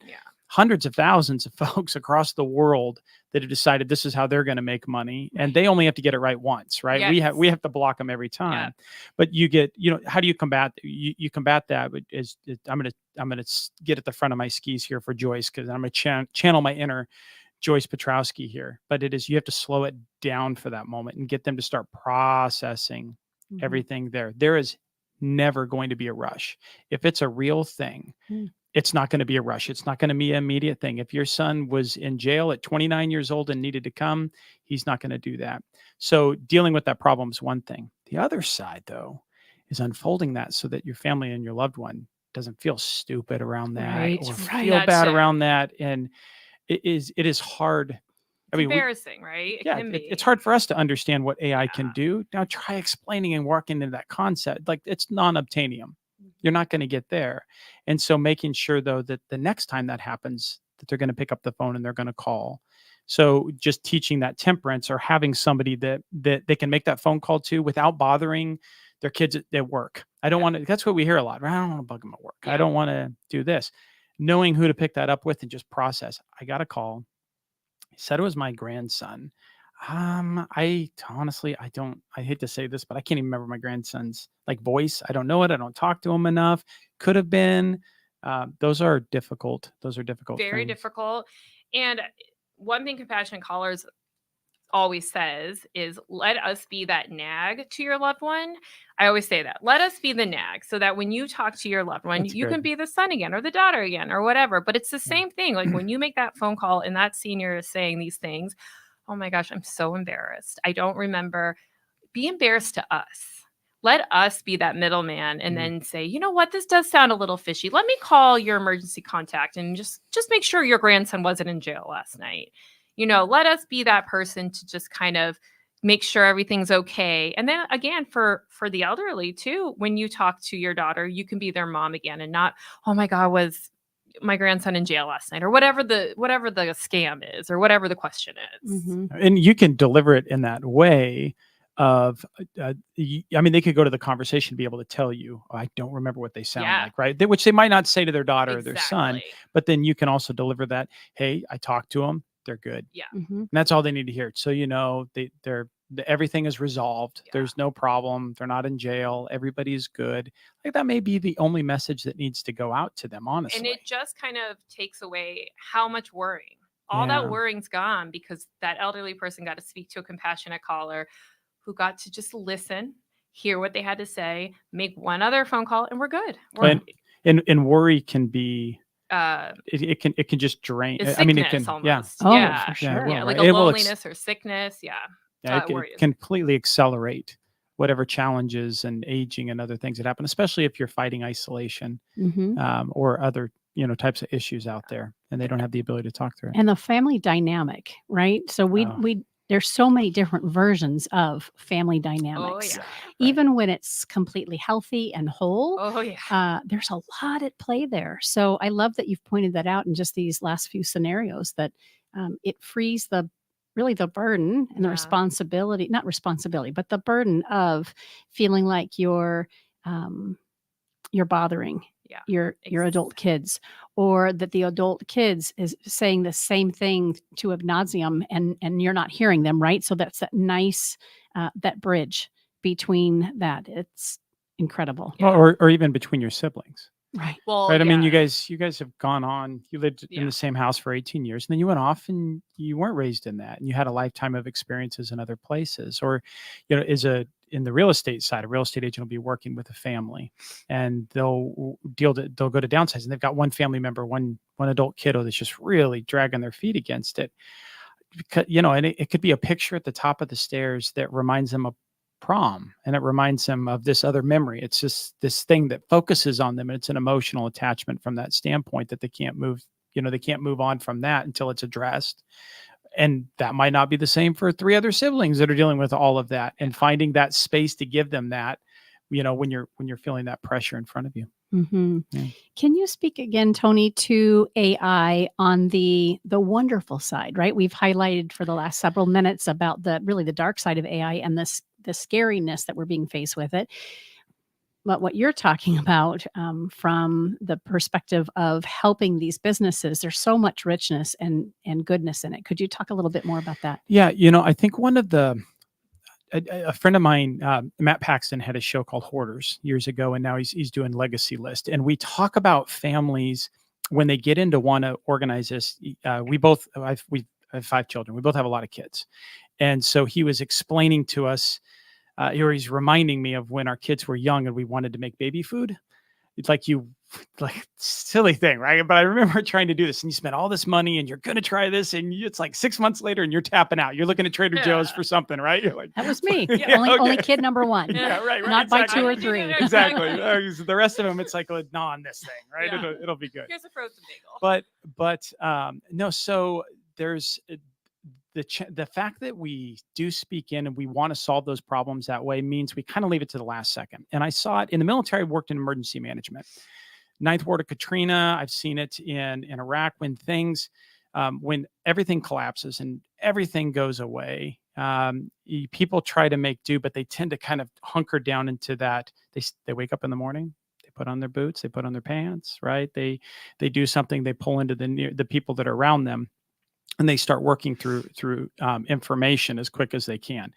[SPEAKER 3] hundreds of thousands of folks across the world that have decided this is how they're going to make money, and they only have to get it right once, right?
[SPEAKER 4] Yes.
[SPEAKER 3] We have to block them every time. But you get, how do you combat you combat that? I'm going to get at the front of my skis here for Joyce, because I'm going to channel my inner Joyce Petrowski here. But you have to slow it down for that moment and get them to start processing everything there. There is never going to be a rush. If it's a real thing, it's not going to be a rush. It's not going to be an immediate thing. If your son was in jail at 29 years old and needed to come, he's not going to do that. So dealing with that problem is one thing. The other side, though, is unfolding that so that your family and your loved one doesn't feel stupid around that or feel bad around that. And it is hard.
[SPEAKER 4] It's embarrassing, right?
[SPEAKER 3] It's hard for us to understand what AI can do. Now try explaining and walking into that concept. Like, it's non-obtainium. You're not going to get there. And so making sure, though, that the next time that happens, that they're going to pick up the phone and they're going to call. So just teaching that temperance, or having somebody that they can make that phone call to without bothering their kids at work. I don't want to, that's what we hear a lot, right? I don't want to bug them at work.
[SPEAKER 4] Yeah.
[SPEAKER 3] I don't want to do this. Knowing who to pick that up with and just process. I got a call. He said it was my grandson. I honestly, I hate to say this, but I can't even remember my grandson's like voice. I don't know it. I don't talk to him enough. Could have been. Those are difficult.
[SPEAKER 4] Very
[SPEAKER 3] things.
[SPEAKER 4] difficult. And one thing Compassionate Callers always says is, let us be that nag to your loved one. I always say that. Let us be the nag, so that when you talk to your loved one,
[SPEAKER 3] That's
[SPEAKER 4] you
[SPEAKER 3] good.
[SPEAKER 4] can be the son again or the daughter again or whatever. But it's the same thing. Like when you make that phone call and that senior is saying these things, oh my gosh, I'm so embarrassed. I don't remember. Be embarrassed to us. Let us be that middleman and then say, you know what, this does sound a little fishy. Let me call your emergency contact and just make sure your grandson wasn't in jail last night. Let us be that person to just kind of make sure everything's okay. And then again, for the elderly too, when you talk to your daughter, you can be their mom again and not, oh my God, was my grandson in jail last night, or whatever the scam is, or whatever the question is.
[SPEAKER 2] Mhm.
[SPEAKER 3] And you can deliver it in that way of, I mean, they could go to the conversation to be able to tell you, oh, I don't remember what they sound
[SPEAKER 4] Yeah.
[SPEAKER 3] like, right? Which they might not say to their daughter or their son,
[SPEAKER 4] Exactly.
[SPEAKER 3] but then you can also deliver that, hey, I talked to them. They're good.
[SPEAKER 4] Yeah.
[SPEAKER 2] Mhm.
[SPEAKER 3] And that's all they need to hear. So, everything is resolved.
[SPEAKER 4] Yeah.
[SPEAKER 3] There's no problem. They're not in jail. Everybody's good. Like that may be the only message that needs to go out to them, honestly.
[SPEAKER 4] And it just kind of takes away how much worrying. All
[SPEAKER 3] Yeah.
[SPEAKER 4] that worrying's gone because that elderly person got to speak to a compassionate caller who got to just listen, hear what they had to say, make one other phone call, and we're good.
[SPEAKER 3] And worry can be,
[SPEAKER 4] uh,
[SPEAKER 3] it can just drain.
[SPEAKER 4] it's
[SPEAKER 3] I mean, it
[SPEAKER 4] sickness
[SPEAKER 3] can,
[SPEAKER 4] almost.
[SPEAKER 2] Oh,
[SPEAKER 4] Yeah.
[SPEAKER 2] for
[SPEAKER 3] Yeah,
[SPEAKER 2] sure.
[SPEAKER 3] it will,
[SPEAKER 4] Yeah, like
[SPEAKER 3] right?
[SPEAKER 4] a
[SPEAKER 3] It will
[SPEAKER 4] loneliness or sickness. Yeah.
[SPEAKER 3] Yeah,
[SPEAKER 4] It
[SPEAKER 3] it
[SPEAKER 4] worries.
[SPEAKER 3] completely accelerate whatever challenges and aging and other things that happen, especially if you're fighting isolation
[SPEAKER 2] Mhm.
[SPEAKER 3] or other types of issues out there, and they don't have the ability to talk through it.
[SPEAKER 2] And the family dynamic, right? So there's so many different versions of family
[SPEAKER 4] Oh,
[SPEAKER 2] dynamics.
[SPEAKER 4] yeah.
[SPEAKER 2] Even when it's completely healthy and whole,
[SPEAKER 4] Oh, yeah.
[SPEAKER 2] there's a lot at play there. So I love that you've pointed that out in just these last few scenarios, that it frees the burden and the
[SPEAKER 4] Yeah.
[SPEAKER 2] not responsibility, but the burden of feeling like you're bothering
[SPEAKER 4] Yeah.
[SPEAKER 2] your adult kids, or that the adult kids is saying the same thing to ad nauseum and you're not hearing them, right? So that's that nice that bridge between that. It's incredible.
[SPEAKER 4] Yeah.
[SPEAKER 3] Or even between your siblings.
[SPEAKER 2] Right.
[SPEAKER 4] Well,
[SPEAKER 3] Right. I mean,
[SPEAKER 4] yeah.
[SPEAKER 3] you guys have gone on, you lived in
[SPEAKER 4] Yeah.
[SPEAKER 3] the same house for 18 years, and then you went off and you weren't raised in that, and you had a lifetime of experiences in other places. Or, in the real estate side, a real estate agent will be working with a family, and they'll go to downsize, and they've got one family member, one adult kiddo that's just really dragging their feet against it. Because, and it could be a picture at the top of the stairs that reminds them of prom, and it reminds them of this other memory. It's just this thing that focuses on them, and it's an emotional attachment from that standpoint that they can't move on from that until it's addressed. And that might not be the same for 3 other siblings that are dealing with all of that, and finding that space to give them that, when you're feeling that pressure in front of you.
[SPEAKER 2] Mm-hmm.
[SPEAKER 3] Yeah.
[SPEAKER 2] Can you speak again, Tony, to AI on the wonderful side? Right, we've highlighted for the last several minutes about the dark side of AI and the scariness that we're being faced with it. But what you're talking about, from the perspective of helping these businesses, there's so much richness and goodness in it. Could you talk a little bit more about that?
[SPEAKER 3] Yeah, I think one of a friend of mine, Matt Paxton, had a show called Hoarders years ago, and now he's doing Legacy List. And we talk about families when they get into want to organize this. We have 5 children. We both have a lot of kids, and so he was explaining to us, or he's reminding me of when our kids were young and we wanted to make baby food. It's like silly thing, right? But I remember trying to do this, and you spent all this money, and you're going to try this, and it's like 6 months later, and you're tapping out. You're looking at Trader Joe's for something, right? You're like,
[SPEAKER 2] That was me.
[SPEAKER 3] Yeah,
[SPEAKER 2] only kid number 1.
[SPEAKER 3] Yeah, right.
[SPEAKER 2] Not by
[SPEAKER 3] exactly.
[SPEAKER 2] 2 or 3.
[SPEAKER 3] Exactly. The rest of them, it's like, gnaw on this thing, right?
[SPEAKER 4] Yeah.
[SPEAKER 3] It'll be good.
[SPEAKER 4] Here's a frozen bagel.
[SPEAKER 3] But no. So there's the fact that we do speak in and we want to solve those problems that way means we kind of leave it to the last second. And I saw it in the military. I worked in emergency management. 9th Ward of Katrina. I've seen it in Iraq when when everything collapses and everything goes away. People try to make do, but they tend to kind of hunker down into that. They wake up in the morning, they put on their boots, they put on their pants, right? They do something, they pull into the people that are around them, and they start working through information as quick as they can.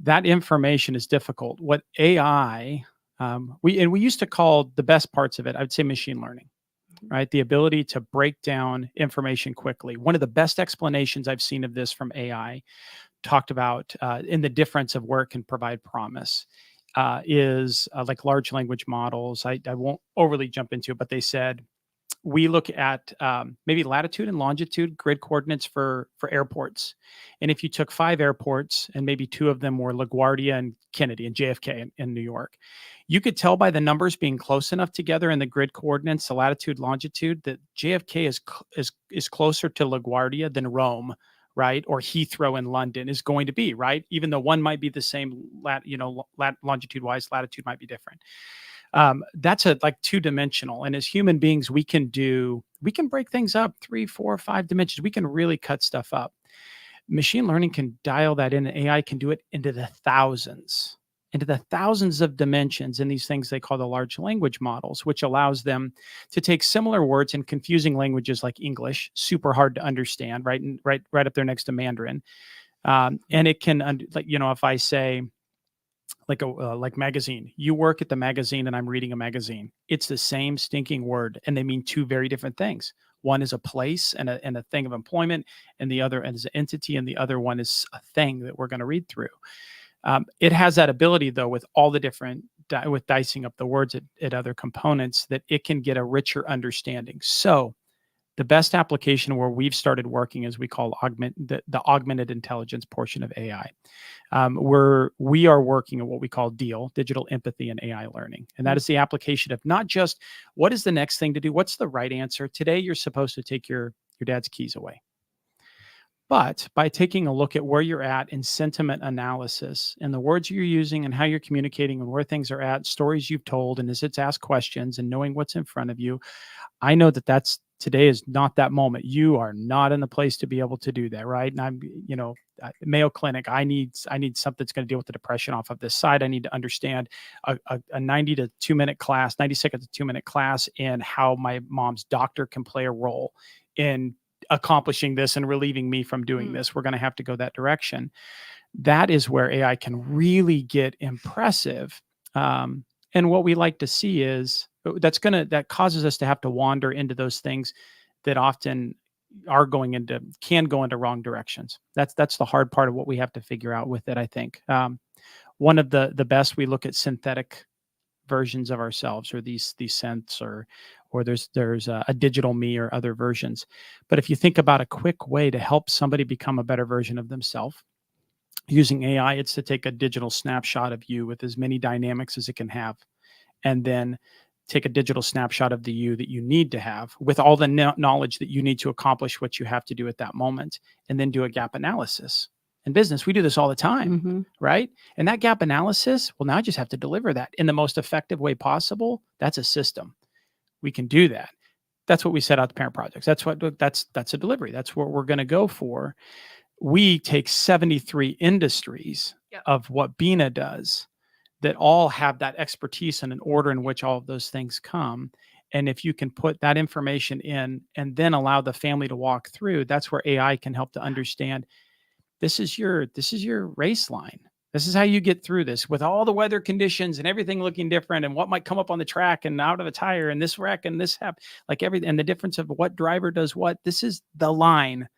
[SPEAKER 3] That information is difficult. What AI, we used to call the best parts of it, I would say machine learning, right? The ability to break down information quickly. One of the best explanations I've seen of this from AI talked about in the difference of where it can provide promise is like large language models. I won't overly jump into it, but they said, we look at maybe latitude and longitude grid coordinates for airports. And if you took 5 airports and maybe 2 of them were LaGuardia and Kennedy and JFK in New York, you could tell by the numbers being close enough together in the grid coordinates, the latitude, longitude, that JFK is closer to LaGuardia than Rome, right? Or Heathrow in London is going to be, right? Even though one might be the same, longitude wise, latitude might be different. That's like 2-dimensional. And as human beings, we can break things up 3, 4, 5 dimensions. We can really cut stuff up. Machine learning can dial that in, and AI can do it into the thousands of dimensions in these things they call the large language models, which allows them to take similar words in confusing languages like English, super hard to understand, right up there next to Mandarin. And it can, if I say, like magazine, you work at the magazine and I'm reading a magazine, it's the same stinking word and they mean 2 very different things. One is a place and a thing of employment, and the other is an entity, and the other one is a thing that we're going to read through. It has that ability, though, with all the different with dicing up the words at other components, that it can get a richer understanding. So the best application where we've started working is we call the augmented intelligence portion of AI. We are working at what we call DEAL, digital empathy and AI learning. And that is the application of not just what is the next thing to do, what's the right answer. Today, you're supposed to take your dad's keys away. But by taking a look at where you're at in sentiment analysis and the words you're using and how you're communicating and where things are at, stories you've told, and as it's asked questions and knowing what's in front of you, I know that today is not that moment. You are not in the place to be able to do that, right? And I'm, Mayo Clinic, I need something that's going to deal with the depression off of this side. I need to understand a 90 to 2 minute class, 90 second to 2 minute class in how my mom's doctor can play a role in accomplishing this and relieving me from doing this. We're going to have to go that direction. That is where AI can really get impressive. And what we like to see is that causes us to have to wander into those things that often can go into wrong directions. That's the hard part of what we have to figure out with it, I think. One of the best, we look at synthetic versions of ourselves, or these synths, or there's a digital me or other versions. But if you think about a quick way to help somebody become a better version of themselves using AI, it's to take a digital snapshot of you with as many dynamics as it can have, and then take a digital snapshot of the you that you need to have with all the knowledge that you need to accomplish what you have to do at that moment, and then do a gap analysis. In business, we do this all the time, right? And that gap analysis, well, now I just have to deliver that in the most effective way possible. That's a system. We can do that. That's what we set out the parent projects. That's a delivery. That's what we're going to go for. We take 73 industries of what Bina does that all have that expertise and an order in which all of those things come. And if you can put that information in and then allow the family to walk through, that's where AI can help to understand, this is your race line. This is how you get through this with all the weather conditions and everything looking different and what might come up on the track and out of a tire and this wreck and this happen, like everything, and the difference of what driver does what. This is the line.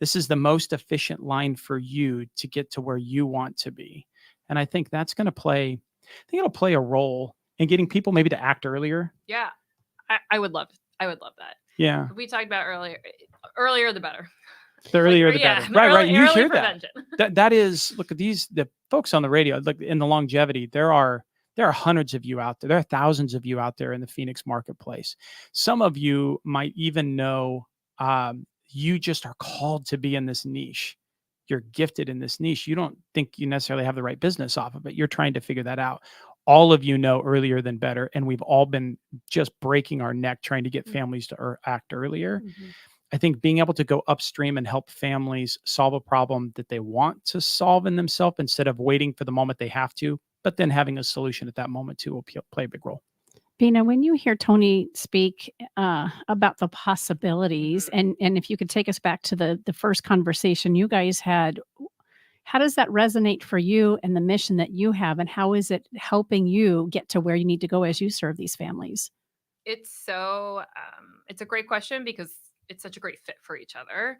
[SPEAKER 3] This is the most efficient line for you to get to where you want to be. And I think that's going to play, it'll play a role in getting people maybe to act earlier.
[SPEAKER 4] Yeah. I would love that.
[SPEAKER 3] Yeah.
[SPEAKER 4] We talked about earlier the better.
[SPEAKER 3] The earlier the better. Right. And you hear
[SPEAKER 4] prevention.
[SPEAKER 3] That is, look at the folks on the radio, look, in the longevity, there are hundreds of you out there. There are thousands of you out there in the Phoenix marketplace. Some of you might even know you just are called to be in this niche. You're gifted in this niche. You don't think you necessarily have the right business off of it. You're trying to figure that out. All of you know earlier than better. And we've all been just breaking our neck trying to get families to act earlier. I think being able to go upstream and help families solve a problem that they want to solve in themselves instead of waiting for the moment they have to, but then having a solution at that moment too will play a big role.
[SPEAKER 2] Bina, when you hear Tony speak about the possibilities, and if you could take us back to the first conversation you guys had, how does that resonate for you and the mission that you have, and how is it helping you get to where you need to go as you serve these families?
[SPEAKER 4] It's so, it's a great question because it's such a great fit for each other.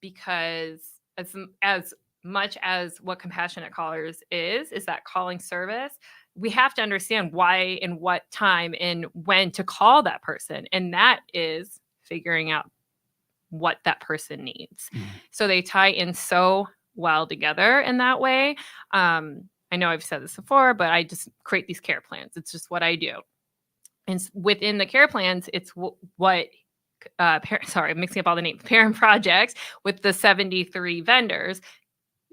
[SPEAKER 4] Because as much as what Compassionate Callers is that calling service, we have to understand why and what time and when to call that person. And that is figuring out what that person needs. So they tie in so well together in that way. I know I've said this before, but I just create these care plans. It's just what I do. And within the care plans, it's what sorry, I'm mixing up all the names. Parent Projects with the 73 vendors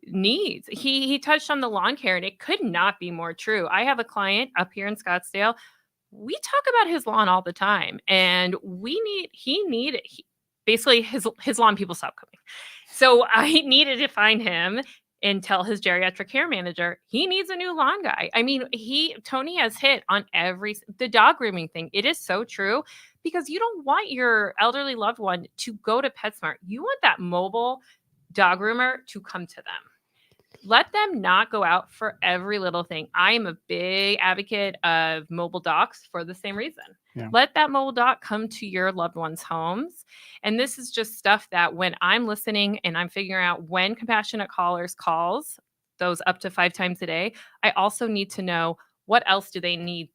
[SPEAKER 4] needs. He touched on the lawn care, and it could not be more true. I have a client up here in Scottsdale. We talk about his lawn all the time, and basically his lawn people stopped coming. So I needed to find him and tell his geriatric care manager he needs a new lawn guy. I mean, Tony has hit on the dog grooming thing. It is so true because you don't want your elderly loved one to go to PetSmart. You want that mobile dog groomer to come to them. Let them not go out for every little thing. I am a big advocate of mobile docs for the same reason. Yeah. Let that mobile doc come to your loved ones' homes. And this is just stuff that when I'm listening and I'm figuring out when Compassionate Callers calls, those up to 5 times a day, I also need to know what else do they need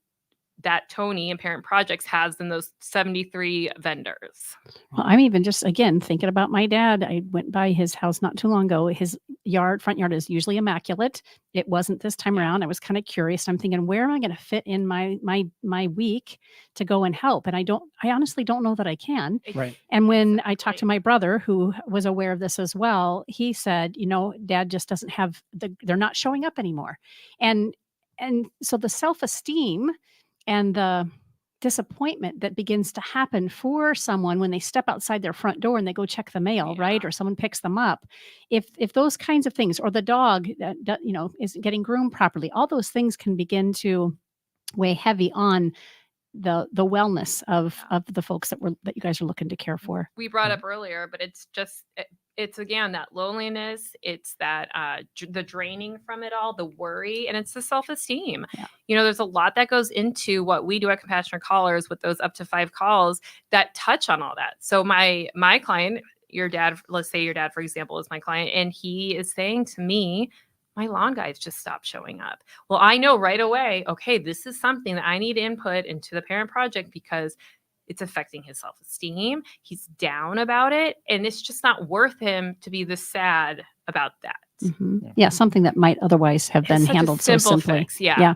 [SPEAKER 4] that Tony and Parent Projects has in those 73 vendors.
[SPEAKER 2] Well, I'm even just, again, thinking about my dad. I went by his house not too long ago. His front yard is usually immaculate. It wasn't this time around. I was kind of curious. I'm thinking, where am I going to fit in my week to go and help? And I honestly don't know that I can.
[SPEAKER 3] Right.
[SPEAKER 2] And when I talked to my brother, who was aware of this as well, he said, Dad just doesn't have they're not showing up anymore. And so the self-esteem and the disappointment that begins to happen for someone when they step outside their front door and they go check the mail, right? Or someone picks them up. If those kinds of things, or the dog that isn't getting groomed properly, all those things can begin to weigh heavy on the wellness of the folks that you guys are looking to care for.
[SPEAKER 4] We brought up earlier, but it's again that loneliness, it's that the draining from it all, the worry, and it's the self-esteem. Yeah. There's a lot that goes into what we do at Compassionate Callers with those up to 5 calls that touch on all that. So my client, your dad, let's say your dad, for example, is my client, and he is saying to me, my lawn guys just stopped showing up. Well, I know right away, okay, this is something that I need to input into the Parent Project because it's affecting his self-esteem. He's down about it. And it's just not worth him to be this sad about that.
[SPEAKER 2] Mm-hmm. Yeah, something that might otherwise have been handled so simply.
[SPEAKER 4] Fix, yeah.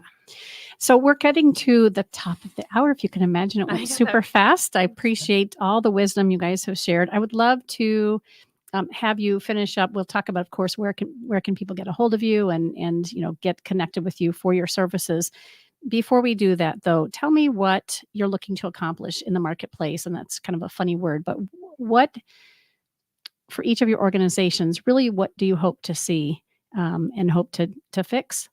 [SPEAKER 2] So we're getting to the top of the hour. If you can imagine, it went super fast. I appreciate all the wisdom you guys have shared. I would love to have you finish up. We'll talk about, of course, where can people get a hold of you and get connected with you for your services. Before we do that, though, tell me what you're looking to accomplish in the marketplace. And that's kind of a funny word, but what, for each of your organizations, really, what do you hope to see and hope to fix?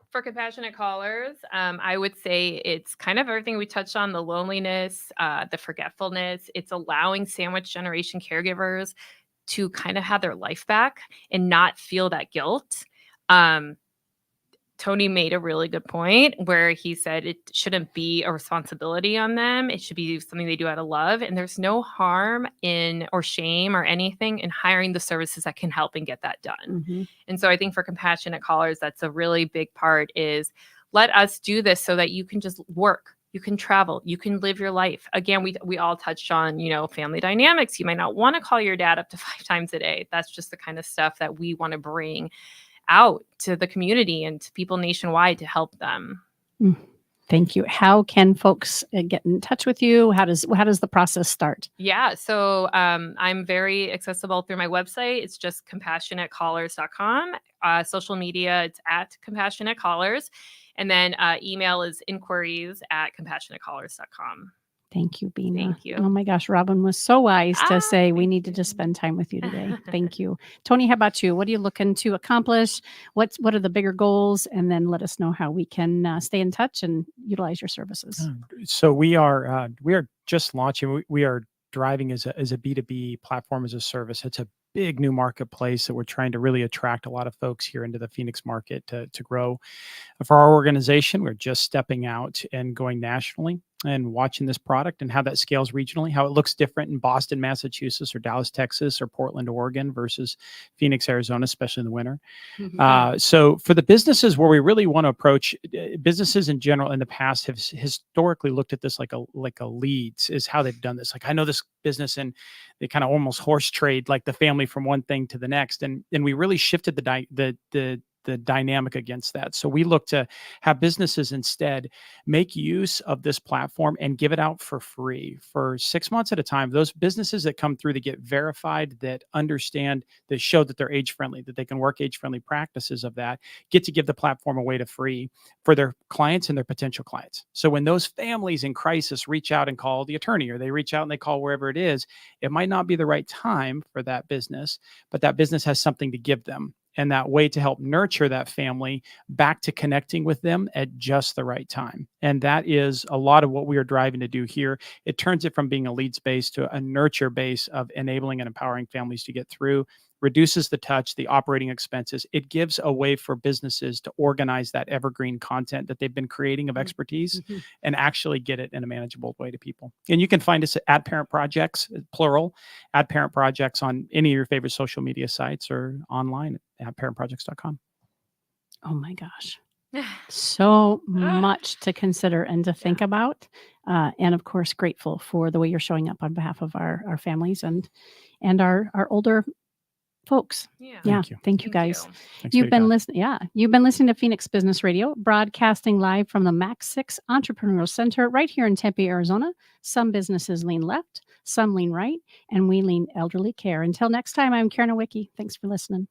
[SPEAKER 4] For Compassionate Callers, I would say it's kind of everything we touched on, the loneliness, the forgetfulness. It's allowing sandwich generation caregivers to kind of have their life back and not feel that guilt. Tony made a really good point where he said it shouldn't be a responsibility on them. It should be something they do out of love. And there's no harm or shame or anything in hiring the services that can help and get that done. Mm-hmm. And so I think for Compassionate Callers, that's a really big part is let us do this so that you can just work. You can travel, you can live your life. Again, we all touched on, family dynamics. You might not want to call your dad up to 5 times a day. That's just the kind of stuff that we want to bring out to the community and to people nationwide to help them.
[SPEAKER 2] Thank you. How can folks get in touch with you? How does the process start?
[SPEAKER 4] Yeah. So I'm very accessible through my website. It's just compassionatecallers.com. Social media, it's at Compassionate Callers. And then email is inquiries@compassionatecallers.com.
[SPEAKER 2] Thank you, Bina.
[SPEAKER 4] Thank you.
[SPEAKER 2] Oh my gosh, Robin was so wise to say we
[SPEAKER 4] thank
[SPEAKER 2] need to
[SPEAKER 4] you.
[SPEAKER 2] just spend time with you today. Thank you. Tony, how about you? What are you looking to accomplish? What are the bigger goals? And then let us know how we can stay in touch and utilize your services.
[SPEAKER 3] So we are just launching. We are driving as a B2B platform as a service. It's a big new marketplace that we're trying to really attract a lot of folks here into the Phoenix market to grow. For our organization, we're just stepping out and going nationally and watching this product and how that scales regionally, how it looks different in Boston, Massachusetts, or Dallas, Texas, or Portland, Oregon versus Phoenix, Arizona, especially in the winter. So for the businesses where we really want to approach, businesses in general in the past have historically looked at this like a leads is how they've done this. Like, I know this business, and they kind of almost horse trade like the family from one thing to the next. And we really shifted the dynamic against that. So we look to have businesses instead make use of this platform and give it out for free for 6 months at a time. Those businesses that come through, that get verified, that understand, that show that they're age friendly, that they can work age friendly practices of that, get to give the platform away to free for their clients and their potential clients. So when those families in crisis reach out and call the attorney, or they reach out and they call wherever it is, it might not be the right time for that business, but that business has something to give them. And that way to help nurture that family back to connecting with them at just the right time. And that is a lot of what we are driving to do here. It turns it from being a leads base to a nurture base of enabling and empowering families to get through, reduces the touch, the operating expenses. It gives a way for businesses to organize that evergreen content that they've been creating of expertise and actually get it in a manageable way to people. And you can find us at Parent Projects, plural, at Parent Projects on any of your favorite social media sites or online at parentprojects.com.
[SPEAKER 2] Oh my gosh. So much to consider and to think about. And of course, grateful for the way you're showing up on behalf of our families and our older folks.
[SPEAKER 4] Yeah.
[SPEAKER 2] Thank you guys.
[SPEAKER 3] Thanks,
[SPEAKER 2] You've been
[SPEAKER 3] Vika.
[SPEAKER 2] listening. Yeah. You've been listening to Phoenix Business Radio, broadcasting live from the Max 6 Entrepreneurial Center right here in Tempe, Arizona. Some businesses lean left, some lean right, and we lean elderly care. Until next time, I'm Karen Nowicki. Thanks for listening.